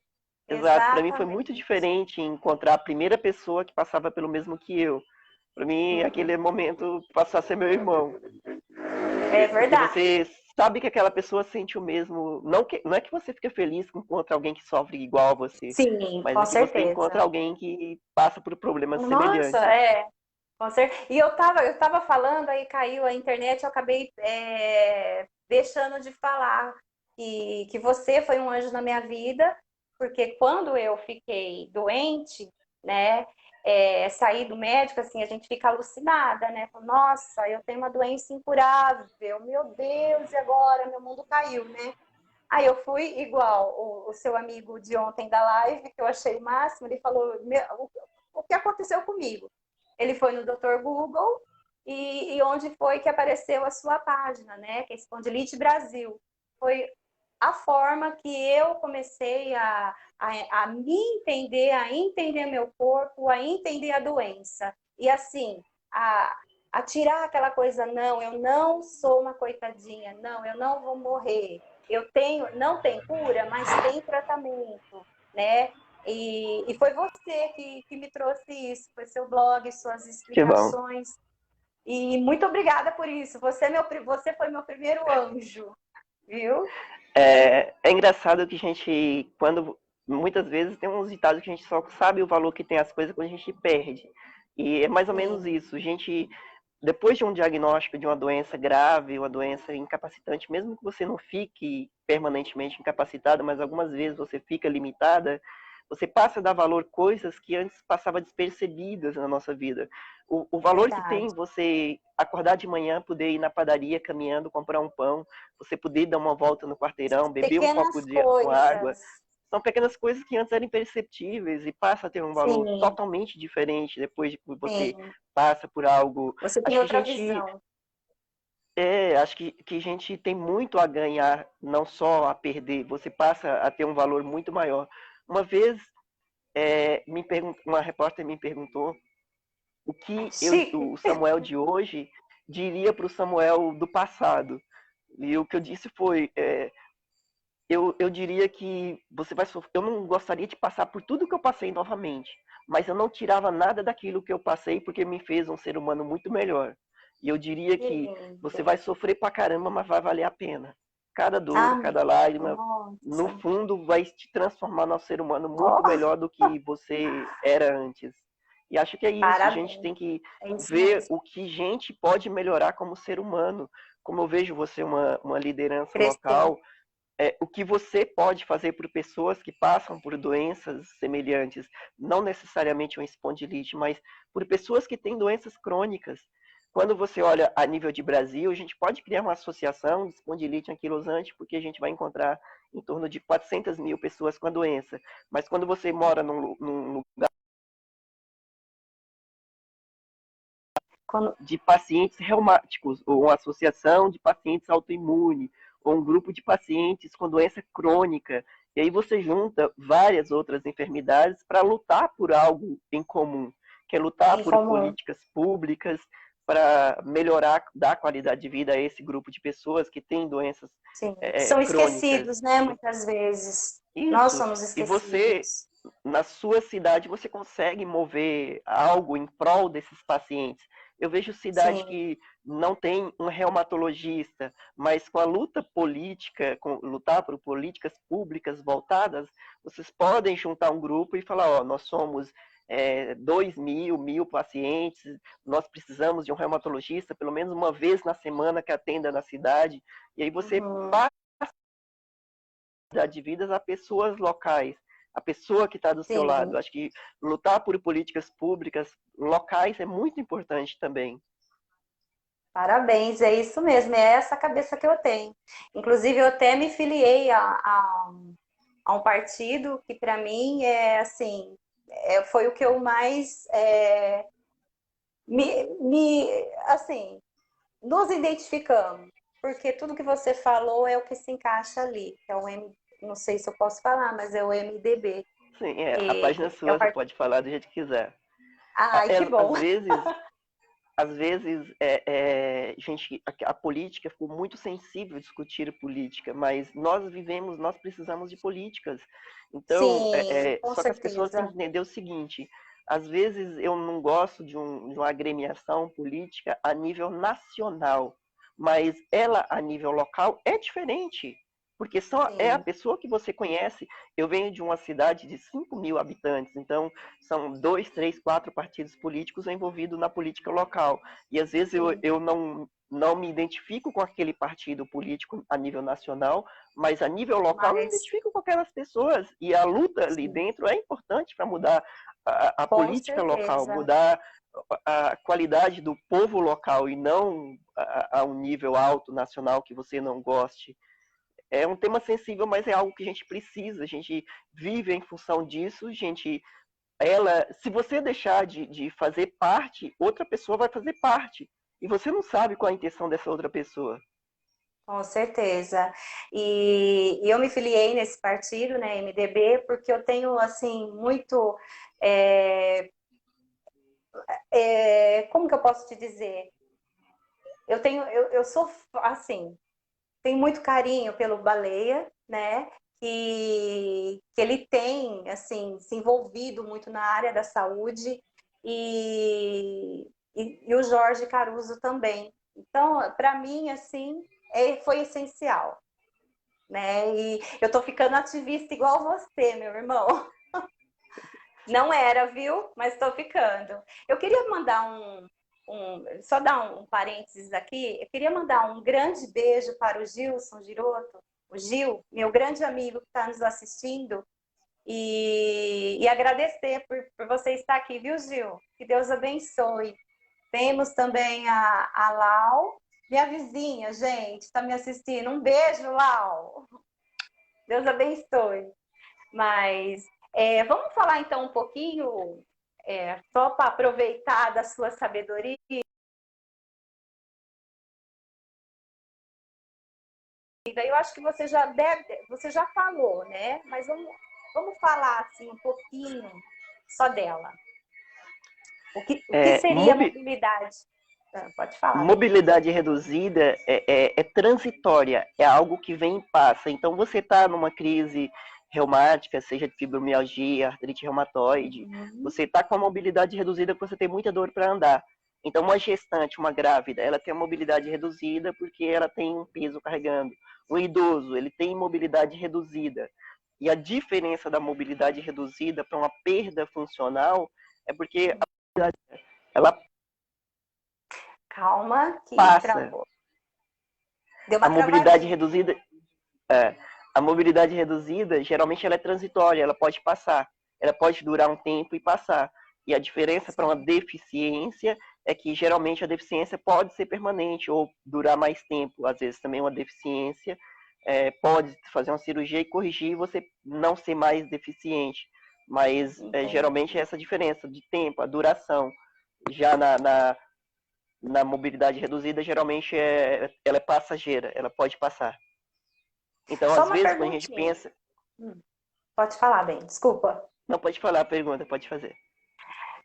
Exato, para mim foi muito Exatamente. diferente encontrar a primeira pessoa que passava pelo mesmo que eu. Para mim, aquele Uhum. momento passou a ser meu irmão. É Porque verdade. você sabe que aquela pessoa sente o mesmo. Não é que você fica feliz com encontrar alguém que sofre igual a você, Sim, mas com é que você encontra certeza. alguém que passa por problemas Nossa, semelhantes. é. Com certeza. E eu tava falando, aí caiu a internet, eu acabei deixando de falar que você foi um anjo na minha vida, porque quando eu fiquei doente, né, saí do médico, assim, a gente fica alucinada, né? Nossa, eu tenho uma doença incurável, meu Deus, e agora? Meu mundo caiu, né? Aí eu fui igual o seu amigo de ontem da live, que eu achei o máximo, ele falou, o que aconteceu comigo? ele foi no Dr. Google e onde foi que apareceu a sua página, né? Que é Espondilite Brasil. Foi a forma que eu comecei a me entender, a entender meu corpo, a entender a doença. E assim, a tirar aquela coisa, não, eu não sou uma coitadinha, não, eu não vou morrer. Eu tenho, não tem cura, mas tem tratamento, né? E foi você que me trouxe isso, foi seu blog, suas Que bom. explicações. E muito obrigada por isso. Você foi meu primeiro anjo, viu? É engraçado que a gente, quando muitas vezes tem uns ditados que a gente só sabe o valor que tem as coisas quando a gente perde. E é mais ou menos Sim, isso. A gente, depois de um diagnóstico de uma doença grave, uma doença incapacitante, mesmo que você não fique permanentemente incapacitado, mas algumas vezes você fica limitada, você passa a dar valor a coisas que antes passavam despercebidas na nossa vida. O valor que verdade. tem você acordar de manhã, poder ir na padaria caminhando, comprar um pão, você poder dar uma volta no quarteirão, beber um copo Pequenas com água, coisas. são pequenas coisas que antes eram imperceptíveis e passa a ter um valor Sim, totalmente diferente depois de que você sim. passa por algo. Você tem Acho que a outra gente visão. acho que a gente tem muito a ganhar, não só a perder. Você passa a ter um valor muito maior. Uma vez, uma repórter me perguntou o que Chique. o Samuel de hoje diria para o Samuel do passado. E o que eu disse foi, eu diria que você vai sofrer. Eu não gostaria de passar por tudo que eu passei novamente, mas eu não tirava nada daquilo que eu passei porque me fez um ser humano muito melhor. E eu diria Que que você lindo. vai sofrer pra caramba, mas vai valer a pena. Cada dor, cada Amém. lágrima, no Nossa. fundo, vai te transformar num ser humano muito Oh, melhor do que você era antes. E acho que é isso. A gente parabéns. tem que É isso ver mesmo. o que a gente pode melhorar como ser humano. Como eu vejo você uma liderança Crescer. local, o que você pode fazer por pessoas que passam por doenças semelhantes, não necessariamente uma espondilite, mas por pessoas que têm doenças crônicas. Quando você olha a nível de Brasil, a gente pode criar uma associação de espondilite anquilosante, porque a gente vai encontrar em torno de 400 mil pessoas com a doença. Mas quando você mora num lugar Quando... de pacientes reumáticos, ou uma associação de pacientes autoimunes, ou um grupo de pacientes com doença crônica. E aí você junta várias outras enfermidades para lutar por algo em comum, que é lutar Em por comum. políticas públicas para melhorar, dar qualidade de vida a esse grupo de pessoas que têm doenças Sim. São crônicas. esquecidos, né? Muitas vezes. Nós Isso. somos E você, esquecidos. na sua cidade, você consegue mover algo em prol desses pacientes. Eu vejo cidade Sim. que não tem um reumatologista, mas com a luta política, com lutar por políticas públicas voltadas, vocês podem juntar um grupo e falar, ó, nós somos 2.000 pacientes, nós precisamos de um reumatologista pelo menos uma vez na semana que atenda na cidade, e aí você Uhum. passa de vidas a pessoas locais, a pessoa que está do seu lado. Sim. Acho que lutar por políticas públicas locais é muito importante também. Parabéns, é isso mesmo, é essa cabeça que eu tenho. Inclusive, eu até me filiei a um partido que, para mim, é assim, foi o que eu mais assim, nos identificamos, porque tudo que você falou é o que se encaixa ali, que é o não sei se eu posso falar, mas é o MDB, Sim, a página é que é o sua, você partido. pode falar do jeito que quiser. Ai, que Às bom. vezes, gente, a política ficou muito sensível discutir política, mas nós precisamos de políticas. Então, Sim, com só que as pessoas têm certeza. que entender o seguinte: às vezes eu não gosto de uma agremiação política a nível nacional, mas ela a nível local é diferente, porque é a Sim. pessoa que você conhece. Eu venho de uma cidade de 5.000 habitantes, então são 2, 3, 4 partidos políticos envolvidos na política local. E às vezes Sim, eu não me identifico com aquele partido político a nível nacional, mas a nível local eu me mas identifico com aquelas pessoas. E a luta ali sim, dentro é importante para mudar a com política local, certeza. mudar a qualidade do povo local e não a um nível alto nacional que você não goste. É um tema sensível, mas é algo que a gente precisa. A gente vive em função disso, a gente se você deixar de fazer parte, outra pessoa vai fazer parte. E você não sabe qual a intenção dessa outra pessoa. Com certeza. E eu me filiei nesse partido, né, MDB, porque eu tenho, assim, muito... como que eu posso te dizer? Eu sou, assim, tenho muito carinho pelo Baleia, né, que ele tem, assim, se envolvido muito na área da saúde, e o Jorge Caruso também. Então, para mim, assim, foi essencial, né? E eu tô ficando ativista igual você, meu irmão. Não era, viu? Mas estou ficando. Eu queria mandar só dar um parênteses aqui. Eu queria mandar um grande beijo para o Gilson Giroto, o Gil, meu grande amigo que está nos assistindo, e agradecer por você estar aqui, viu, Gil? Que Deus abençoe. Temos também a Lau, minha vizinha, gente, está me assistindo. Um beijo, Lau. Deus abençoe. Mas vamos falar então um pouquinho, só para aproveitar da sua sabedoria. Eu acho que você já falou, né? Mas vamos falar assim um pouquinho só dela. O que seria mobilidade? Pode falar, bem. Mobilidade reduzida é transitória, é algo que vem e passa. Então, você está numa crise reumática, seja de fibromialgia, artrite reumatoide, você está com a mobilidade reduzida porque você tem muita dor para andar. Então, uma gestante, uma grávida, ela tem a mobilidade reduzida porque ela tem um peso carregando. Um idoso, ele tem mobilidade reduzida. E a diferença da mobilidade reduzida para uma perda funcional é porque ela Calma, que passa. travou. Deu uma A mobilidade travadinha. reduzida, geralmente ela é transitória, ela pode passar, ela pode durar um tempo e passar. E a diferença para uma deficiência é que geralmente a deficiência pode ser permanente ou durar mais tempo. Às vezes também uma deficiência pode fazer uma cirurgia e corrigir e você não ser mais deficiente. Mas geralmente é essa diferença de tempo, a duração. Já na mobilidade reduzida, geralmente ela é passageira, ela pode passar. Então, Só às uma vezes, quando a gente perguntinha. pensa... Pode falar, bem, desculpa. Não, pode falar a pergunta, pode fazer.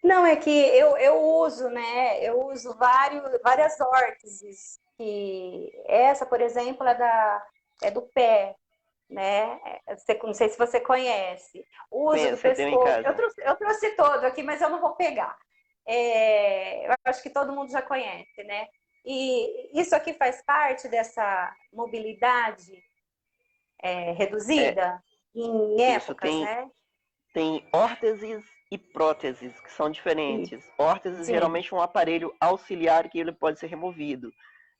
Não, é que eu uso, né? Eu uso várias órteses. Que essa, por exemplo, é do pé, né? Não sei se você conhece. O uso do Pensa, eu tenho em pescoço. casa. Eu trouxe todo aqui, mas eu não vou pegar. Eu acho que todo mundo já conhece, né? E isso aqui faz parte dessa mobilidade reduzida em Isso, épocas, né? tem órteses e próteses, que são diferentes. Órteses Sim. geralmente é um aparelho auxiliar que ele pode ser removido.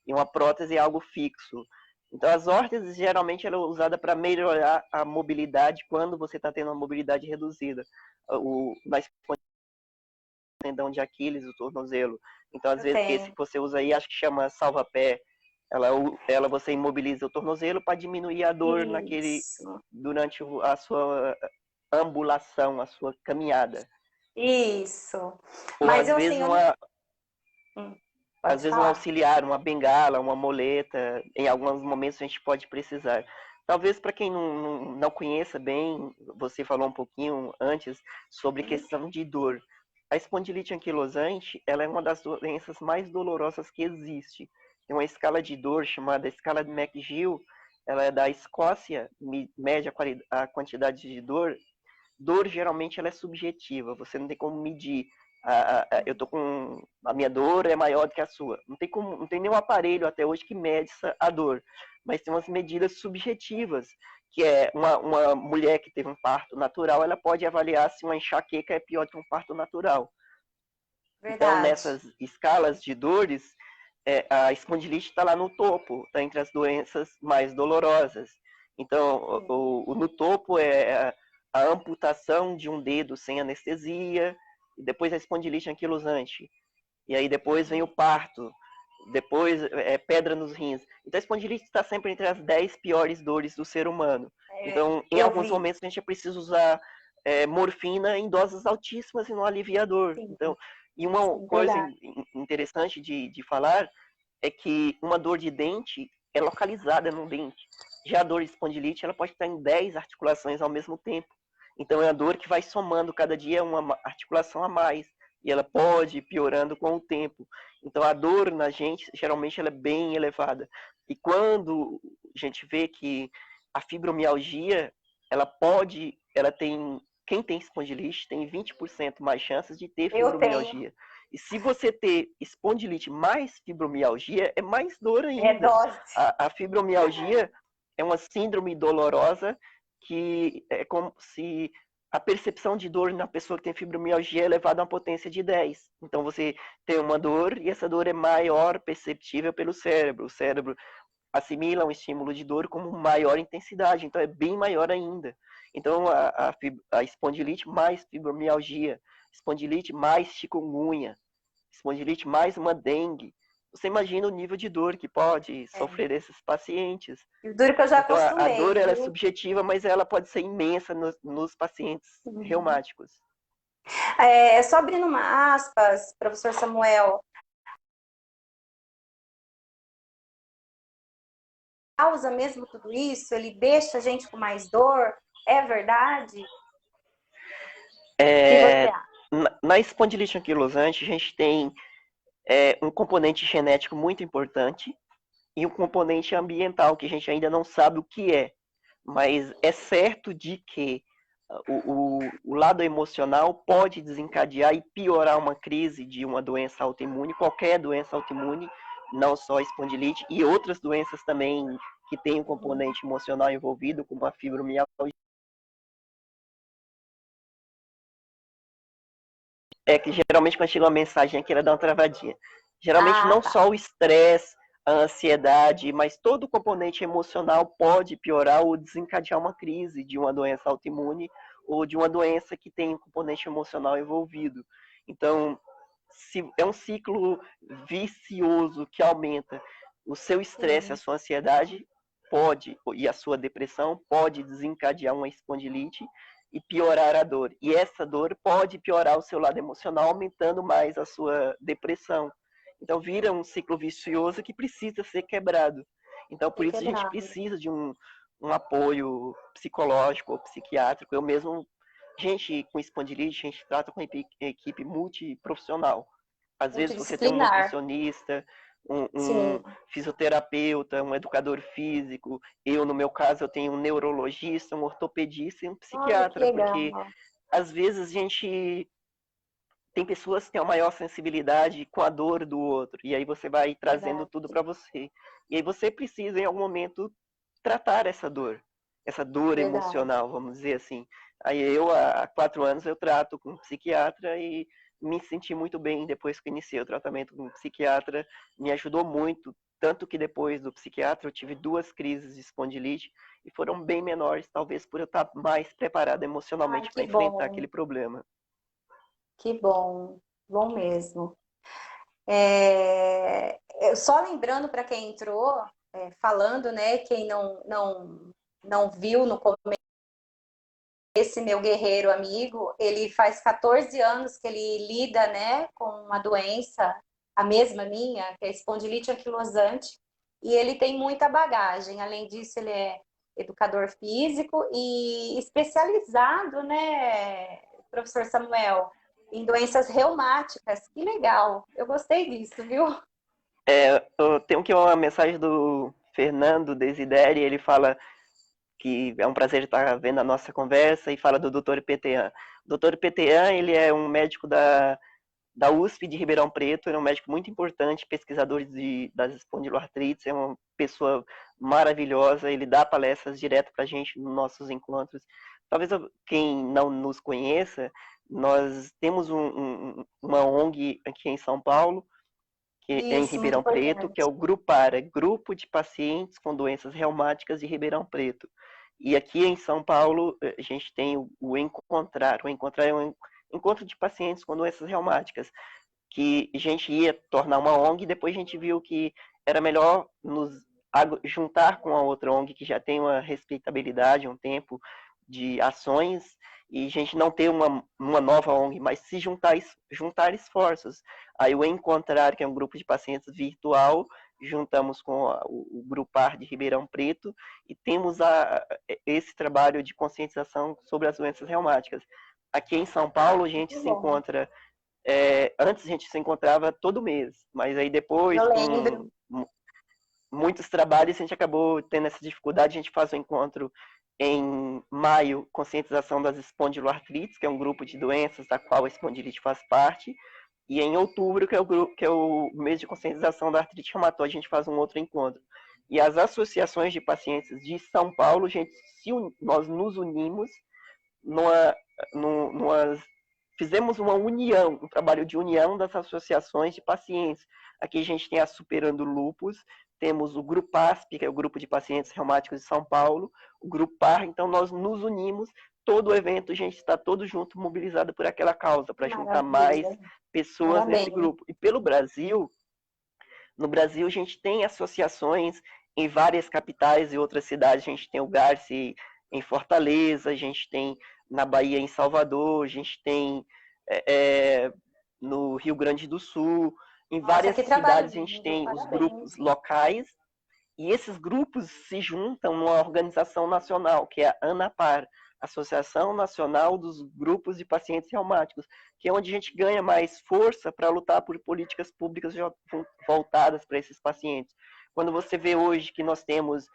E uma prótese é algo fixo. Então, as órteses geralmente ela é usada para melhorar a mobilidade quando você está tendo uma mobilidade reduzida. Nós tendão de Aquiles, o tornozelo. Então, às vezes, esse que você usa aí, acho que chama salva-pé. Ela você imobiliza o tornozelo para diminuir a dor durante a sua ambulação, a sua caminhada. Isso. Ou Mas às eu vezes assim, às vezes um auxiliar, uma bengala, uma moleta, em alguns momentos a gente pode precisar. Talvez para quem não conheça bem, você falou um pouquinho antes sobre questão de dor. A espondilite anquilosante, ela é uma das doenças mais dolorosas que existe. Tem uma escala de dor chamada escala de McGill, ela é da Escócia, mede a quantidade de dor. Dor geralmente ela é subjetiva, você não tem como medir. Eu tô com a minha dor é maior do que a sua. Não tem nenhum aparelho até hoje que mede a dor, mas tem umas medidas subjetivas, que é uma mulher que teve um parto natural, ela pode avaliar se uma enxaqueca é pior que um parto natural. verdade. Então, nessas escalas de dores, a espondilite está lá no topo, está entre as doenças mais dolorosas. Então, no topo é a amputação de um dedo sem anestesia, e depois a espondilite anquilosante. E aí depois vem o parto, depois pedra nos rins. Então a espondilite está sempre entre as 10 piores dores do ser humano. Então, em alguns momentos a gente precisa usar morfina em doses altíssimas e não alivia a dor. Sim, Então, e uma sim, coisa verdade. interessante de falar é que uma dor de dente é localizada no dente. Já a dor de espondilite, ela pode estar em 10 articulações ao mesmo tempo. Então é a dor que vai somando cada dia uma articulação a mais. E ela pode ir piorando com o tempo. Então a dor na gente, geralmente, ela é bem elevada. E quando a gente vê que a fibromialgia, quem tem espondilite tem 20% mais chances de ter Eu tenho. fibromialgia. E se você ter espondilite mais fibromialgia, é mais dor É ainda. dose. A fibromialgia é uma síndrome dolorosa que é como se a percepção de dor na pessoa que tem fibromialgia é elevada a uma potência de 10. Então você tem uma dor e essa dor é maior perceptível pelo cérebro. O cérebro assimila um estímulo de dor como maior intensidade, então é bem maior ainda. Então a espondilite mais fibromialgia, espondilite mais chikungunya, espondilite mais uma dengue. Você imagina o nível de dor que pode É. sofrer esses pacientes. E o duro que eu já Então a dor acostumei, ela é viu? subjetiva, mas ela pode ser imensa nos pacientes Uhum. reumáticos. Só abrindo uma aspas, professor Samuel, causa mesmo tudo isso? Ele deixa a gente com mais dor? É verdade? O que você É, acha? na espondilite anquilosante, a gente tem um componente genético muito importante e um componente ambiental que a gente ainda não sabe o que é. Mas é certo de que o lado emocional pode desencadear e piorar uma crise de uma doença autoimune, qualquer doença autoimune, não só a espondilite, e outras doenças também que têm um componente emocional envolvido, como a fibromialgia. É que geralmente quando chega uma mensagem aqui, ela dá uma travadinha. Geralmente Ah, não tá. só o estresse, a ansiedade, mas todo o componente emocional pode piorar ou desencadear uma crise de uma doença autoimune ou de uma doença que tem um componente emocional envolvido. Então, se é um ciclo vicioso que aumenta. O seu estresse, a Sim, sua ansiedade pode, e a sua depressão pode desencadear uma espondilite e piorar a dor. E essa dor pode piorar o seu lado emocional, aumentando mais a sua depressão. Então vira um ciclo vicioso que precisa ser quebrado. Então por ser isso a gente quebrado. precisa de um apoio psicológico ou psiquiátrico. Eu mesmo, gente com espondilite, a gente trata com equipe multiprofissional. Às vezes você tem um Multidisciplinar. nutricionista, um Sim. fisioterapeuta, um educador físico. Eu, no meu caso, eu tenho um neurologista, um ortopedista e um Olha que psiquiatra, porque legal. às vezes a gente tem pessoas que têm uma maior sensibilidade com a dor do outro, e aí você vai trazendo Verdade. tudo para você. E aí você precisa, em algum momento, tratar essa dor Verdade. emocional, vamos dizer assim. Aí eu, há 4 anos, eu trato com um psiquiatra e me senti muito bem depois que iniciei o tratamento com um psiquiatra, me ajudou muito, tanto que depois do psiquiatra eu tive 2 crises de espondilite e foram bem menores, talvez por eu estar mais preparado Ai, emocionalmente para que enfrentar bom. aquele problema. Que bom. Bom mesmo. Só lembrando para quem entrou, falando, né, quem não viu no começo, esse meu guerreiro amigo, ele faz 14 anos que ele lida, né, com uma doença, a mesma minha, que é a espondilite anquilosante, e ele tem muita bagagem. Além disso, ele é educador físico e especializado, né, professor Samuel, em doenças reumáticas. Que legal! Eu gostei disso, viu? Eu tenho aqui uma mensagem do Fernando Desideri, ele fala que é um prazer estar vendo a nossa conversa e fala do Dr. Petean. O Dr. Petean, ele é um médico da USP de Ribeirão Preto, ele é um médico muito importante, pesquisador das espondiloartrites, é uma pessoa maravilhosa, ele dá palestras direto para a gente nos nossos encontros. Talvez quem não nos conheça, nós temos uma ONG aqui em São Paulo, que é em Isso, muito Ribeirão Preto, que é importante. o Grupara, Grupo de Pacientes com Doenças Reumáticas de Ribeirão Preto. E aqui em São Paulo, a gente tem o Encontrar. O Encontrar é um encontro de pacientes com doenças reumáticas, que a gente ia tornar uma ONG e depois a gente viu que era melhor nos juntar com a outra ONG que já tem uma respeitabilidade, um tempo de ações e a gente não ter uma nova ONG, mas se juntar esforços. Aí o Encontrar, que é um grupo de pacientes virtual, juntamos com o Grupar de Ribeirão Preto e temos esse trabalho de conscientização sobre as doenças reumáticas. Aqui em São Paulo a gente se encontra, antes a gente se encontrava todo mês, mas aí depois, Eu com lembro. muitos trabalhos, a gente acabou tendo essa dificuldade. A gente faz um encontro em maio, conscientização das espondiloartrites, que é um grupo de doenças da qual a espondilite faz parte, e em outubro, que é o mês de conscientização da artrite reumatoide, a gente faz um outro encontro. E as associações de pacientes de São Paulo, nós nos unimos numa, fizemos uma união, um trabalho de união das associações de pacientes. Aqui a gente tem a Superando Lupus, temos o Grupasp, que é o Grupo de Pacientes Reumáticos de São Paulo, o Grupar, então nós nos unimos, todo o evento a gente está todo junto, mobilizado por aquela causa, para juntar mais Maravilha. pessoas nesse Parabéns. grupo. E pelo Brasil, no Brasil a gente tem associações em várias capitais e outras cidades, a gente tem o Garci em Fortaleza, a gente tem na Bahia, em Salvador, a gente tem no Rio Grande do Sul, em Nossa, várias que trabalho cidades a gente lindo. tem os Parabéns. grupos locais, e esses grupos se juntam numa organização nacional, que é a ANAPAR, Associação Nacional dos Grupos de Pacientes Reumáticos, que é onde a gente ganha mais força para lutar por políticas públicas voltadas para esses pacientes. Quando você vê hoje que nós temos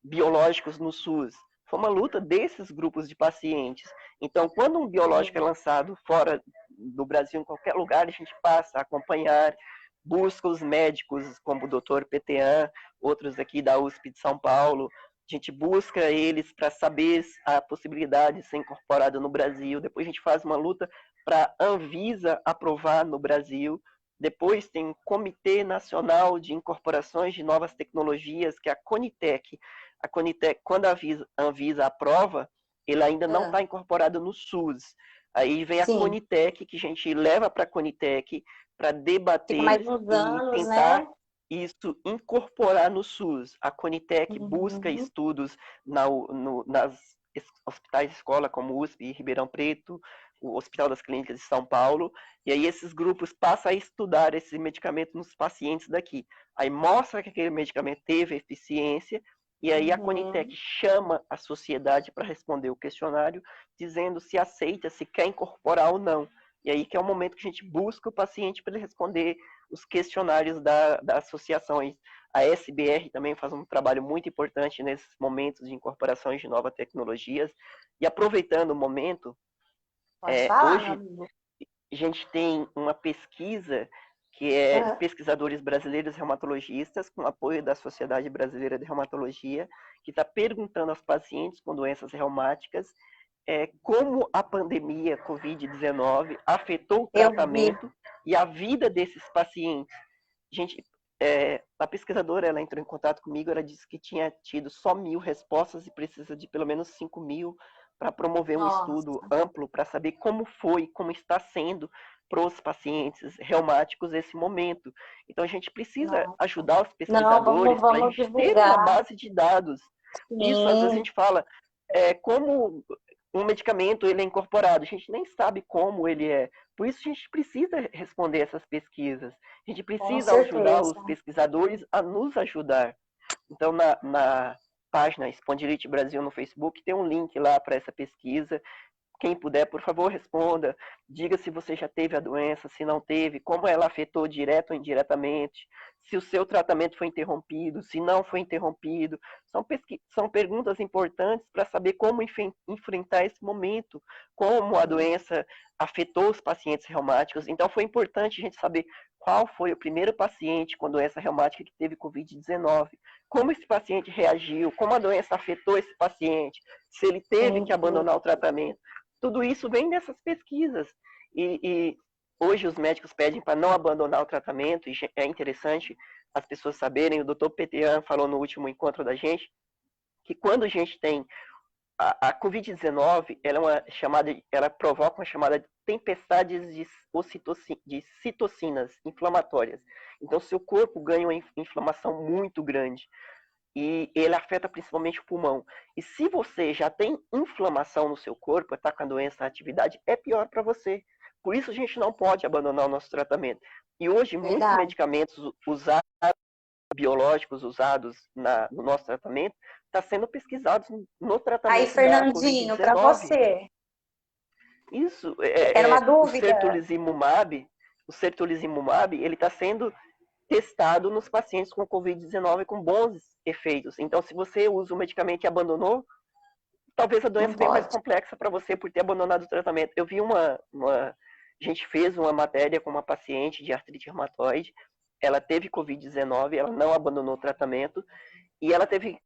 biológicos no SUS, foi uma luta desses grupos de pacientes. Então, quando um biológico é lançado fora do Brasil, em qualquer lugar, a gente passa a acompanhar, busca os médicos, como o Dr. Petean, outros aqui da USP de São Paulo, a gente busca eles para saber a possibilidade de ser incorporado no Brasil. Depois a gente faz uma luta para a Anvisa aprovar no Brasil. Depois tem o Comitê Nacional de Incorporações de Novas Tecnologias, que é a Conitec. A Conitec, quando a Anvisa aprova, ele ainda não está incorporado no SUS. Aí vem a Sim. Conitec, que a gente leva para a Conitec para Fica mais debater uns e anos, tentar né? isso incorporar no SUS. A Conitec busca Uhum. estudos nas hospitais de escola, como USP e Ribeirão Preto, o Hospital das Clínicas de São Paulo, e aí esses grupos passam a estudar esse medicamento nos pacientes daqui. Aí mostra que aquele medicamento teve eficiência, e aí a Conitec chama a sociedade para responder o questionário, dizendo se aceita, se quer incorporar ou não. E aí que é o momento que a gente busca o paciente para ele responder os questionários da associação. A SBR também faz um trabalho muito importante nesses momentos de incorporações de novas tecnologias. E aproveitando o momento, Pode falar, meu hoje amigo. a gente tem uma pesquisa que é pesquisadores brasileiros reumatologistas, com apoio da Sociedade Brasileira de Reumatologia, que está perguntando aos pacientes com doenças reumáticas como a pandemia Covid-19 afetou o Eu vi. tratamento e a vida desses pacientes. Gente, a pesquisadora, ela entrou em contato comigo, ela disse que tinha tido só 1.000 respostas e precisa de pelo menos 5.000 para promover um estudo Nossa. amplo para saber como foi, como está sendo para os pacientes reumáticos esse momento. Então a gente precisa Nossa. ajudar os Não, pesquisadores para a vamos gente ter uma divulgar. base de dados. Isso, às vezes a Sim, gente fala, como um medicamento ele é incorporado, a gente nem sabe como ele é. Por isso a gente precisa responder essas pesquisas. A gente com precisa ajudar certeza. os pesquisadores a nos ajudar. Então, na página Espondilite Brasil no Facebook, tem um link lá para essa pesquisa. Quem puder, por favor, responda. Diga se você já teve a doença, se não teve, como ela afetou direto ou indiretamente, se o seu tratamento foi interrompido, se não foi interrompido. São perguntas importantes para saber como enfrentar esse momento, como a doença afetou os pacientes reumáticos. Então, foi importante a gente saber qual foi o primeiro paciente com doença reumática que teve Covid-19, como esse paciente reagiu, como a doença afetou esse paciente, se ele teve que abandonar o tratamento. Tudo isso vem dessas pesquisas. E hoje os médicos pedem para não abandonar o tratamento, e é interessante as pessoas saberem, o Dr. Petean falou no último encontro da gente, que quando a gente tem a Covid-19, ela provoca uma chamada de tempestades de citocinas inflamatórias. Então, seu corpo ganha uma inflamação muito grande. e ele afeta principalmente o pulmão. E se você já tem inflamação no seu corpo, está com a doença na atividade, é pior para você. Por isso a gente não pode abandonar o nosso tratamento. E hoje muitos Verdade. medicamentos usados, biológicos usados no nosso tratamento, está sendo pesquisados no Aí, tratamento da Fernandinho, para Covid-19. você, Isso, era uma o dúvida. sertolizumab, ele está sendo testado nos pacientes com Covid-19 com bons efeitos. Então, se você usa o medicamento e abandonou, talvez a Não doença venha mais pode. complexa para você por ter abandonado o tratamento. Eu vi a gente fez uma matéria com uma paciente de artrite reumatoide, ela teve Covid-19, ela não abandonou o tratamento, e ela teve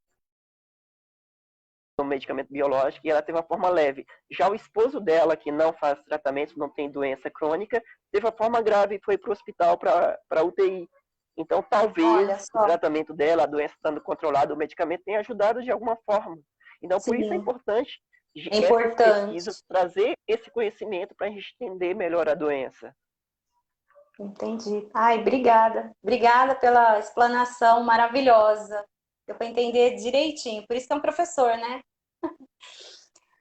um medicamento biológico e ela teve uma forma leve. Já o esposo dela, que não faz tratamento, não tem doença crônica, teve a forma grave e foi para o hospital para UTI. Então, talvez Olha o só. tratamento dela, a doença estando controlada, o medicamento tenha ajudado de alguma forma. Então, por isso é Sim, importante é essas importante. pesquisas, trazer esse conhecimento para a gente entender melhor a doença. Entendi. Ai, obrigada. Obrigada pela explanação maravilhosa. Deu para entender direitinho. Por isso que é um professor, né?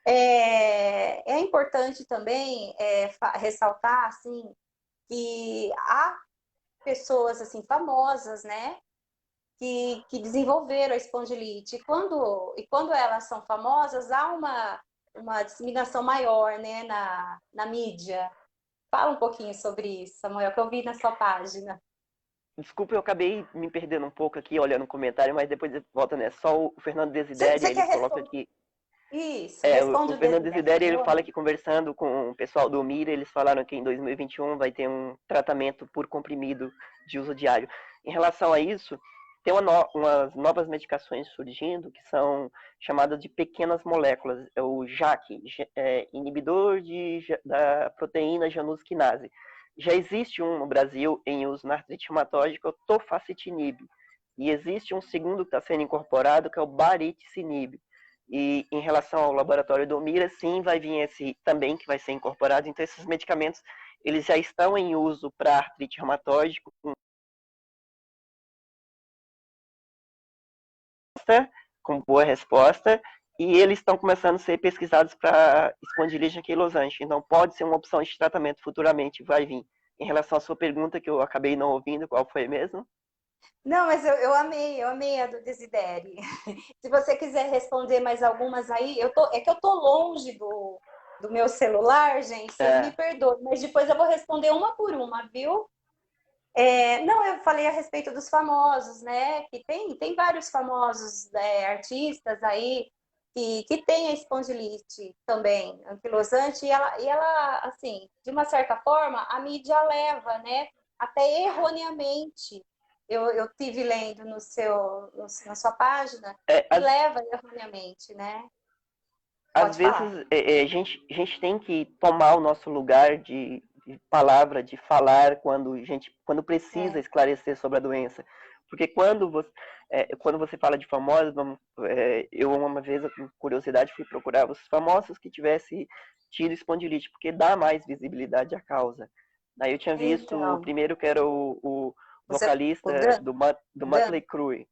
É importante também ressaltar assim que há pessoas assim famosas, né, que desenvolveram a espondilite. E quando elas são famosas, há uma disseminação maior, né, na mídia. Fala um pouquinho sobre isso, Samuel, que eu vi na sua página. Desculpa, eu acabei me perdendo um pouco aqui olhando o comentário, mas depois volta nessa. Só o Fernando Desidério, Você ele quer coloca responder? aqui. Isso, responde O o Fernando Desidério, Desidério, por ele favor. fala que conversando com o pessoal do Mira, eles falaram que em 2021 vai ter um tratamento por comprimido de uso diário. Em relação a isso, tem umas novas medicações surgindo que são chamadas de pequenas moléculas, é o JAK, inibidor da proteína janusquinase. Já existe um no Brasil em uso na artrite reumatoide, que é o tofacitinib. E existe um segundo que está sendo incorporado, que é o baricitinib. E em relação ao laboratório do Mira, sim, vai vir esse também que vai ser incorporado. Então, esses medicamentos, eles já estão em uso para artrite reumatoide, com boa resposta, e eles estão começando a ser pesquisados para espondilite anquilosante. Então, pode ser uma opção de tratamento futuramente, vai vir. Em relação à sua pergunta, que eu acabei não ouvindo, qual foi mesmo? Não, mas eu amei a do Desidério. Se você quiser responder mais algumas aí, é que eu tô longe do meu celular, gente, vocês me É, perdoem, mas depois eu vou responder uma por uma, viu? Não, eu falei a respeito dos famosos, né? Que tem vários famosos artistas aí que têm a espondilite também, anquilosante, e ela, assim, de uma certa forma, a mídia leva, né? Até erroneamente. Eu tive lendo na sua página é, que leva erroneamente, né? às Pode falar. vezes a gente tem que tomar o nosso lugar de palavra, de falar quando precisa É, esclarecer sobre a doença. Porque quando você fala de famosos, eu uma vez, com curiosidade, fui procurar os famosos que tivessem tido espondilite, porque dá mais visibilidade à causa. Daí eu tinha visto o então, primeiro que era o o vocalista Dan, do Dan, Mötley Crüe,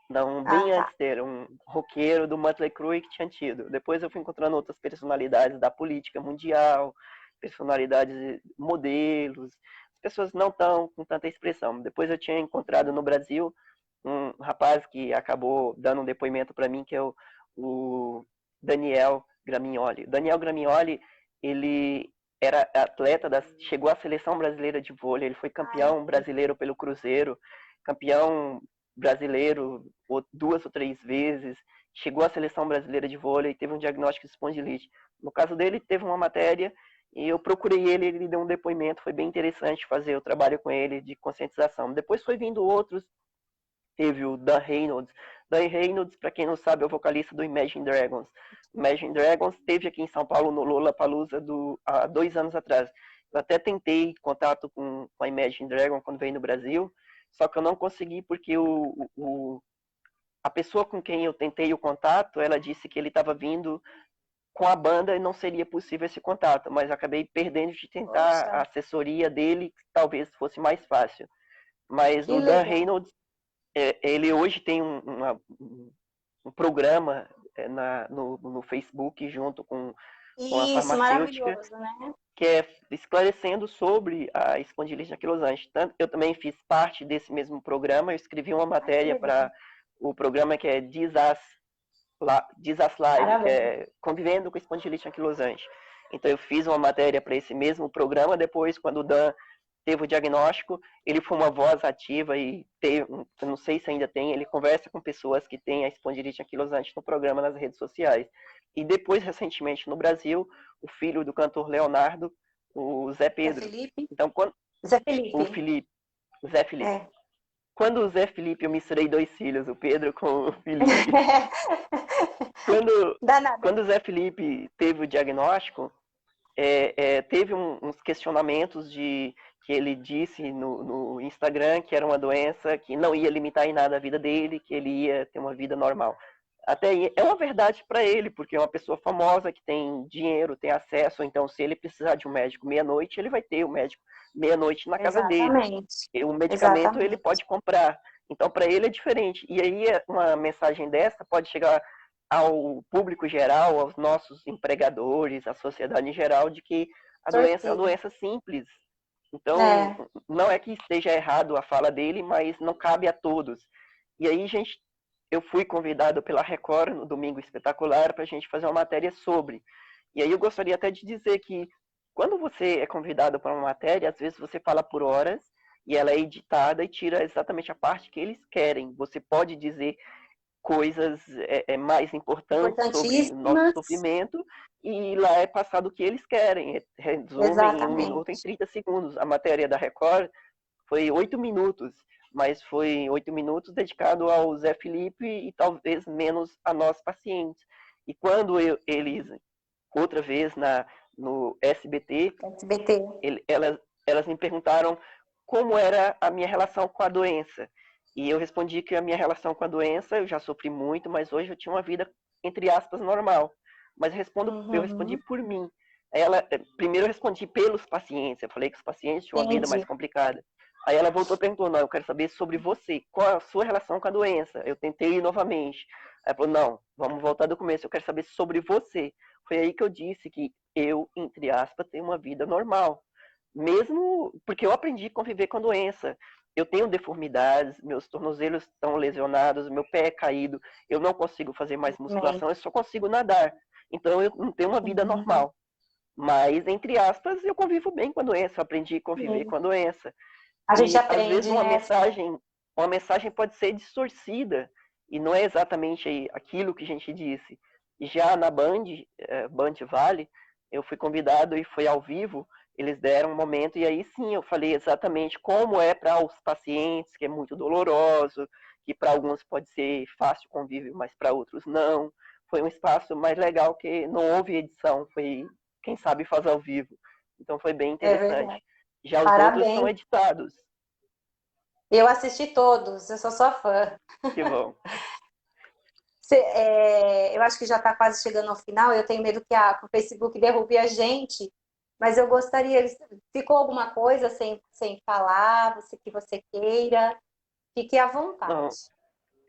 não, ah, bem tá. antes dele, um roqueiro do Mötley Crüe que tinha tido. Depois eu fui encontrando outras personalidades da política mundial, personalidades, modelos, pessoas não tão com tanta expressão. Depois eu tinha encontrado no Brasil um rapaz que acabou dando um depoimento para mim, que é o Daniel Gramignoli. Daniel Gramignoli, ele era atleta, chegou à seleção brasileira de vôlei, ele foi Ai, campeão brasileiro pelo Cruzeiro, campeão brasileiro 2 ou 3 vezes, chegou à seleção brasileira de vôlei, teve um diagnóstico de espondilite. No caso dele, teve uma matéria e eu procurei ele deu um depoimento, foi bem interessante fazer o trabalho com ele de conscientização. Depois foi vindo outros, teve o Dan Reynolds. Dan Reynolds, para quem não sabe, é o vocalista do Imagine Dragons. Imagine Dragons teve aqui em São Paulo no Lollapalooza há 2 anos atrás. Eu até tentei contato com a Imagine Dragon quando veio no Brasil, só que eu não consegui porque a pessoa com quem eu tentei o contato, ela disse que ele estava vindo com a banda e não seria possível esse contato, mas acabei perdendo de tentar poxa, a assessoria dele, que talvez fosse mais fácil. Mas que o Dan legal. Reynolds ele hoje tem um programa no Facebook junto com a Isso, farmacêutica, maravilhoso, né? que é esclarecendo sobre a espondilite anquilosante. Tanto eu também fiz parte desse mesmo programa, eu escrevi uma Ai, que matéria legal. para o programa que é Disas Live, que Parabéns. é Convivendo com Espondilite Anquilosante. Então eu fiz uma matéria para esse mesmo programa, depois quando o Dan teve o diagnóstico, ele foi uma voz ativa e teve, eu não sei se ainda tem, ele conversa com pessoas que têm a espondilite anquilosante no programa nas redes sociais. E depois, recentemente, no Brasil, o filho do cantor Leonardo, o Zé Zé Pedro. Felipe? Então, quando Zé o Felipe. Felipe, o Zé Felipe. É. Quando o Zé Felipe, eu misturei dois filhos, o Pedro com o Felipe. Quando, Danada. quando o Zé Felipe teve o diagnóstico, teve uns questionamentos que ele disse no Instagram que era uma doença que não ia limitar em nada a vida dele, que ele ia ter uma vida normal. Até aí, é uma verdade para ele, porque é uma pessoa famosa que tem dinheiro, tem acesso, então se ele precisar de um médico meia-noite, ele vai ter o médico meia-noite na casa dele. Exatamente. E o medicamento ele Exatamente. pode comprar. Então para ele é diferente. E aí uma mensagem dessa pode chegar ao público geral, aos nossos empregadores, à sociedade em geral, de que a doença é uma Sorteio. doença simples. Então, É. não é que esteja errado a fala dele, mas não cabe a todos. E aí, gente, eu fui convidado pela Record no Domingo Espetacular para a gente fazer uma matéria sobre. E aí eu gostaria até de dizer que quando você é convidado para uma matéria, às vezes você fala por horas e ela é editada e tira exatamente a parte que eles querem. Você pode dizer coisas mais importantes sobre o nosso Importantíssimas. sofrimento e lá é passado o que eles querem. Resolvem em 1 minuto, em Exatamente. 30 segundos. A matéria da Record foi 8 minutos, mas foi 8 minutos dedicado ao Zé Felipe e talvez menos a nós pacientes. E quando eles, outra vez no SBT, SBT. elas me perguntaram como era a minha relação com a doença. E eu respondi que a minha relação com a doença, eu já sofri muito, mas hoje eu tinha uma vida, entre aspas, normal. Mas eu respondi Uhum. por mim. Primeiro eu respondi pelos pacientes, eu falei que os pacientes tinham uma vida mais Entendi. complicada. Aí ela voltou e perguntou, não, eu quero saber sobre você, qual é a sua relação com a doença? Eu tentei novamente. Aí ela falou, não, vamos voltar do começo, eu quero saber sobre você. Foi aí que eu disse que eu, entre aspas, tenho uma vida normal. Mesmo porque eu aprendi a conviver com a doença. Eu tenho deformidades, meus tornozelos estão lesionados, meu pé é caído, eu não consigo fazer mais Também. musculação, eu só consigo nadar. Então eu não tenho uma vida Uhum. normal. Mas, entre aspas, eu convivo bem com a doença, eu aprendi a conviver com a doença. A gente E às vezes aprende, né? uma mensagem pode ser distorcida e não é exatamente aquilo que a gente disse. Já na Band Vale, eu fui convidado e foi ao vivo, eles deram um momento e aí sim eu falei exatamente como é para os pacientes, que é muito doloroso, que para alguns pode ser fácil convívio, mas para outros não. Foi um espaço mais legal que não houve edição, foi quem sabe faz ao vivo. Então foi bem É interessante. verdade. Já os outros são Parabéns. editados. Eu assisti todos, eu sou sua fã. Que bom. Eu acho que já está quase chegando ao final. Eu tenho medo que o Facebook derrube a gente, mas eu gostaria. Ficou alguma coisa sem falar, que você queira? Fique à vontade. Não,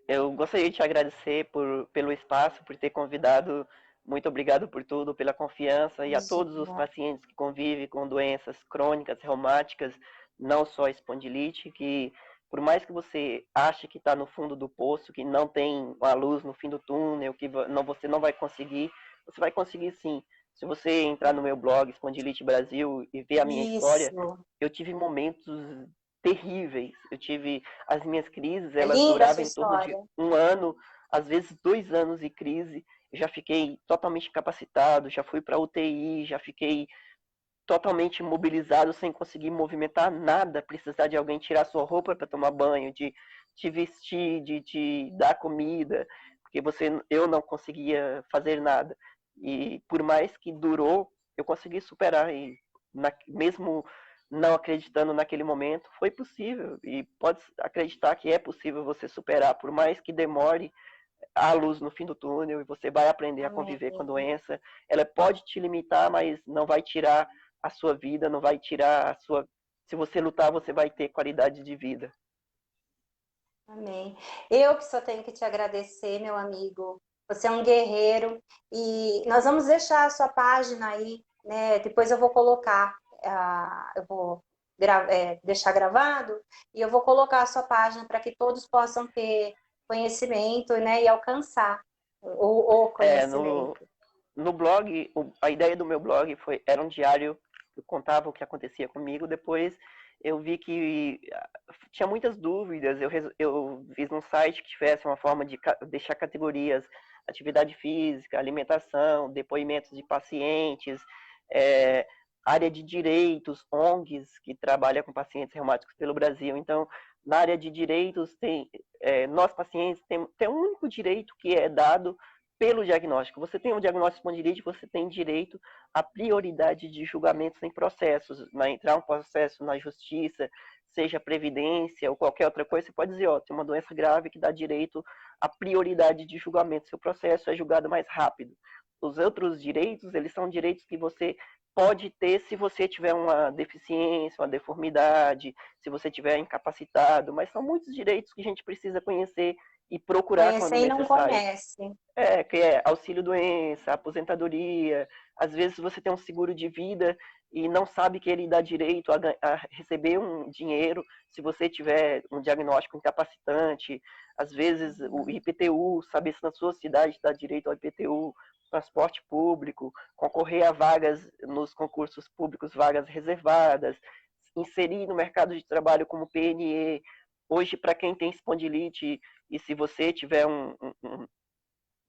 eu gostaria de te agradecer pelo espaço, por ter convidado. Muito obrigado por tudo, pela confiança e a todos os Imagina. pacientes que convivem com doenças crônicas, reumáticas, não só espondilite, que por mais que você ache que está no fundo do poço, que não tem a luz no fim do túnel, que você não vai conseguir, você vai conseguir sim. Se você entrar no meu blog, Espondilite Brasil, e ver a minha história, Isso. eu tive momentos terríveis. Eu tive as minhas crises, É elas linda a sua duravam em torno de história. 1 ano, às vezes 2 anos de crise. Eu já fiquei totalmente incapacitado, já fui para UTI, já fiquei totalmente imobilizado, sem conseguir movimentar nada, precisar de alguém tirar sua roupa para tomar banho, de te vestir, de te dar comida, porque eu não conseguia fazer nada. E por mais que durou, eu consegui superar e mesmo não acreditando naquele momento, foi possível e pode acreditar que é possível você superar, por mais que demore a luz no fim do túnel e você vai aprender a Amém. conviver com a doença. Ela pode te limitar, mas não vai tirar a sua vida, não vai tirar a sua. Se você lutar, você vai ter qualidade de vida. Amém. Eu que só tenho que te agradecer, meu amigo. Você é um guerreiro e nós vamos deixar a sua página aí, né? Depois eu vou colocar, eu vou deixar gravado e eu vou colocar a sua página para que todos possam ter conhecimento, né? E alcançar o É, no, conhecimento. no blog, a ideia do meu blog era um diário, eu contava o que acontecia comigo, depois eu vi que tinha muitas dúvidas, eu fiz um site que tivesse uma forma de deixar categorias, atividade física, alimentação, depoimentos de pacientes, é, área de direitos, ONGs, que trabalha com pacientes reumáticos pelo Brasil. Então, na área de direitos, nós pacientes tem um único direito que é dado pelo diagnóstico. Você tem um diagnóstico de espondilite, você tem direito à prioridade de julgamentos em processos. Entrar um processo na justiça, seja previdência ou qualquer outra coisa, você pode dizer, ó, tem uma doença grave que dá direito à prioridade de julgamento. Seu processo é julgado mais rápido. Os outros direitos, eles são direitos que você pode ter se você tiver uma deficiência, uma deformidade, se você tiver incapacitado, mas são muitos direitos que a gente precisa conhecer e procurar quando Conhecer e não necessário. conhece. Que é auxílio-doença, aposentadoria. Às vezes você tem um seguro de vida e não sabe que ele dá direito a receber um dinheiro se você tiver um diagnóstico incapacitante. Às vezes o IPTU, saber se na sua cidade dá direito ao IPTU, transporte público, concorrer a vagas nos concursos públicos, vagas reservadas, inserir no mercado de trabalho como PNE. Hoje, para quem tem espondilite, e se você tiver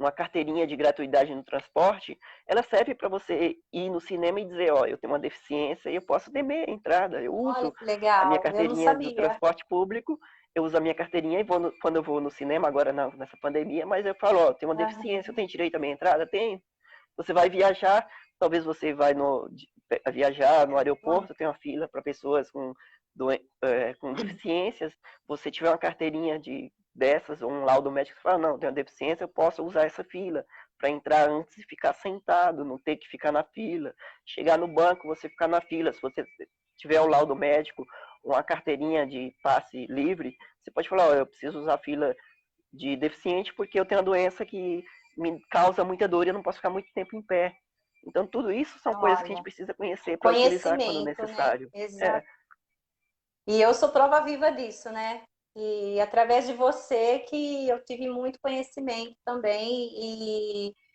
uma carteirinha de gratuidade no transporte, ela serve para você ir no cinema e dizer, ó, eu tenho uma deficiência e eu posso ter meia entrada. Eu Olha uso que a minha legal, eu não carteirinha do sabia. transporte público, eu uso a minha carteirinha e quando eu vou no cinema, agora nessa pandemia, mas eu falo, ó, eu tenho uma deficiência, eu Aham. tenho direito à minha entrada? Tenho. Você vai viajar, talvez você vai viajar no aeroporto, tem uma fila para pessoas com deficiências, você tiver uma carteirinha dessas, ou um laudo médico, você fala, não, tenho uma deficiência, eu posso usar essa fila para entrar antes e ficar sentado, não ter que ficar na fila. Chegar no banco, você ficar na fila, se você tiver o laudo médico, uma carteirinha de passe livre, você pode falar, oh, eu preciso usar a fila de deficiente porque eu tenho uma doença que me causa muita dor e eu não posso ficar muito tempo em pé. Então, tudo isso são coisas que a gente Olha, precisa conhecer para utilizar quando conhecimento, né? necessário. Exato. É, E eu sou prova viva disso, né? E através de você que eu tive muito conhecimento também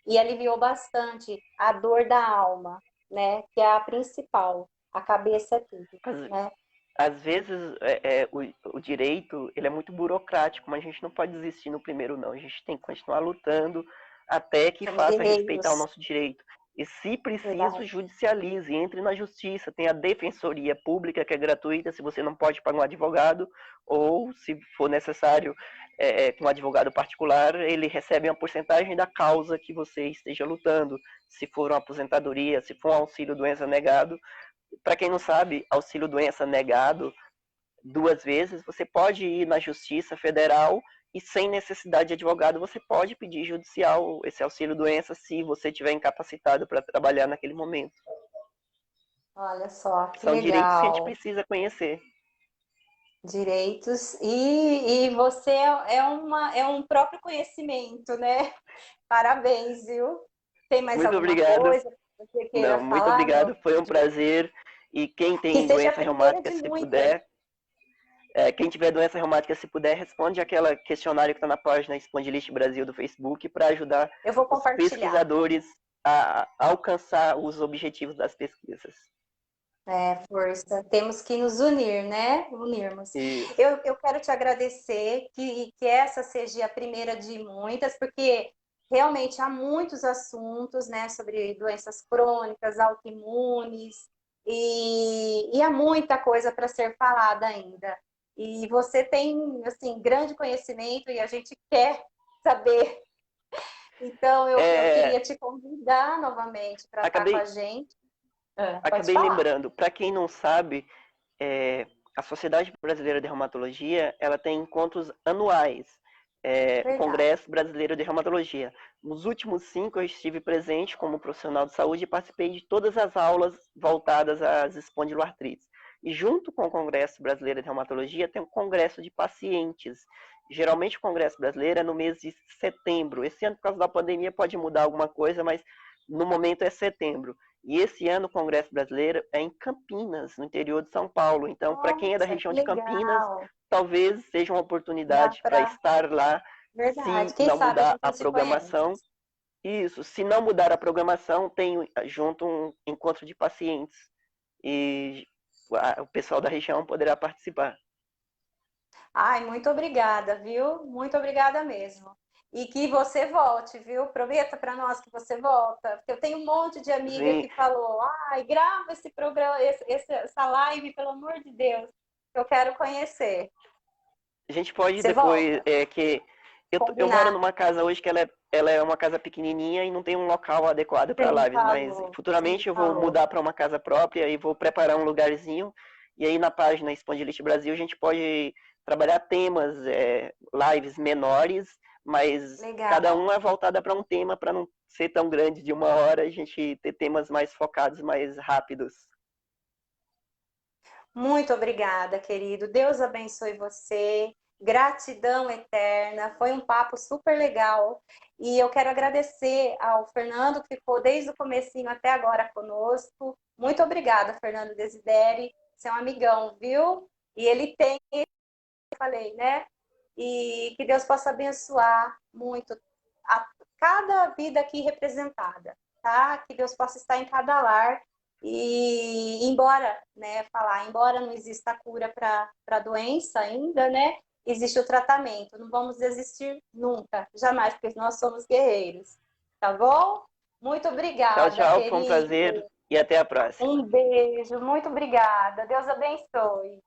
e aliviou bastante a dor da alma, né? Que é a principal. A cabeça é tudo, às, né? às vezes, o direito ele é muito burocrático, mas a gente não pode desistir no primeiro, não. A gente tem que continuar lutando até que São faça respeitar o guerreiros, nosso direito. E, se preciso, verdade. judicialize, entre na justiça. Tem a defensoria pública, que é gratuita, se você não pode pagar um advogado, ou, se for necessário, com um advogado particular, ele recebe uma porcentagem da causa que você esteja lutando. Se for uma aposentadoria, se for um auxílio-doença negado. Para quem não sabe, auxílio-doença negado 2 vezes, você pode ir na Justiça Federal e, sem necessidade de advogado, você pode pedir judicial esse auxílio-doença se você estiver incapacitado para trabalhar naquele momento. Olha só, que São direitos que a gente legal. precisa conhecer. Direitos. E você é um próprio conhecimento, né? Parabéns, viu? Tem mais Muito alguma obrigado. coisa que você queira Não, muito falar, meu obrigado. Foi um amigo? prazer. E quem Que tem seja a doença primeira reumática, de se muitas. puder, quem tiver doença reumática, se puder, responde aquele questionário que está na página Spondylite Brasil do Facebook para ajudar Eu vou os compartilhar. pesquisadores a alcançar os objetivos das pesquisas. É, força. Temos que nos unir, né? Unirmos. Isso. Eu quero te agradecer que essa seja a primeira de muitas, porque realmente há muitos assuntos, né, sobre doenças crônicas, autoimunes, e há muita coisa para ser falada ainda. E você tem, assim, grande conhecimento e a gente quer saber. Então, eu É, queria te convidar novamente para estar com a acabei, gente. Pode acabei falar. lembrando, para quem não sabe, a Sociedade Brasileira de Reumatologia ela tem encontros anuais, o Verdade. Congresso Brasileiro de Reumatologia. Nos últimos 5 eu estive presente como profissional de saúde e participei de todas as aulas voltadas às espondiloartrites. E junto com o Congresso Brasileiro de Reumatologia tem um congresso de pacientes. Geralmente o Congresso Brasileiro é no mês de setembro. Esse ano, por causa da pandemia, pode mudar alguma coisa, mas no momento é setembro. E esse ano o Congresso Brasileiro é em Campinas, no interior de São Paulo. Então, para quem é da Nossa, região que de Campinas, legal. talvez seja uma Dá oportunidade para para. estar lá, Verdade. se Quem não sabe a mudar gente a não se conhece. programação. Isso, se não mudar a programação, tem junto um encontro de pacientes e o pessoal da região poderá participar. Ai, muito obrigada, viu? Muito obrigada mesmo. E que você volte, viu? Prometa para nós que você volta, porque eu tenho um monte de amiga Sim, que falou: ai, grava esse programa, essa live, pelo amor de Deus, eu quero conhecer. a gente pode Você depois, volta? que eu moro Combinar. numa casa hoje que ela é uma casa pequenininha e não tem um local adequado Você para me lives, mas falou, você me futuramente eu vou falou. mudar para uma casa própria e vou preparar um lugarzinho. E aí na página Spondylite Brasil a gente pode trabalhar temas, lives menores, mas cada Legal. uma é voltada para um tema para não ser tão grande de uma hora, a gente ter temas mais focados, mais rápidos. Muito obrigada, querido. Deus abençoe você. Gratidão eterna. Foi um papo super legal. E eu quero agradecer ao Fernando, que ficou desde o comecinho até agora conosco. Muito obrigada, Fernando Desideri. Você é um amigão, viu? E ele tem, eu falei, né? E que Deus possa abençoar muito a cada vida aqui representada, tá? Que Deus possa estar em cada lar e embora, né, embora não exista cura para a doença ainda, né, existe o tratamento. Não vamos desistir nunca, jamais, porque nós somos guerreiros, tá bom? Muito Tchau, obrigada, tchau, foi um querido. prazer e até a próxima. Um beijo, muito obrigada. Deus abençoe.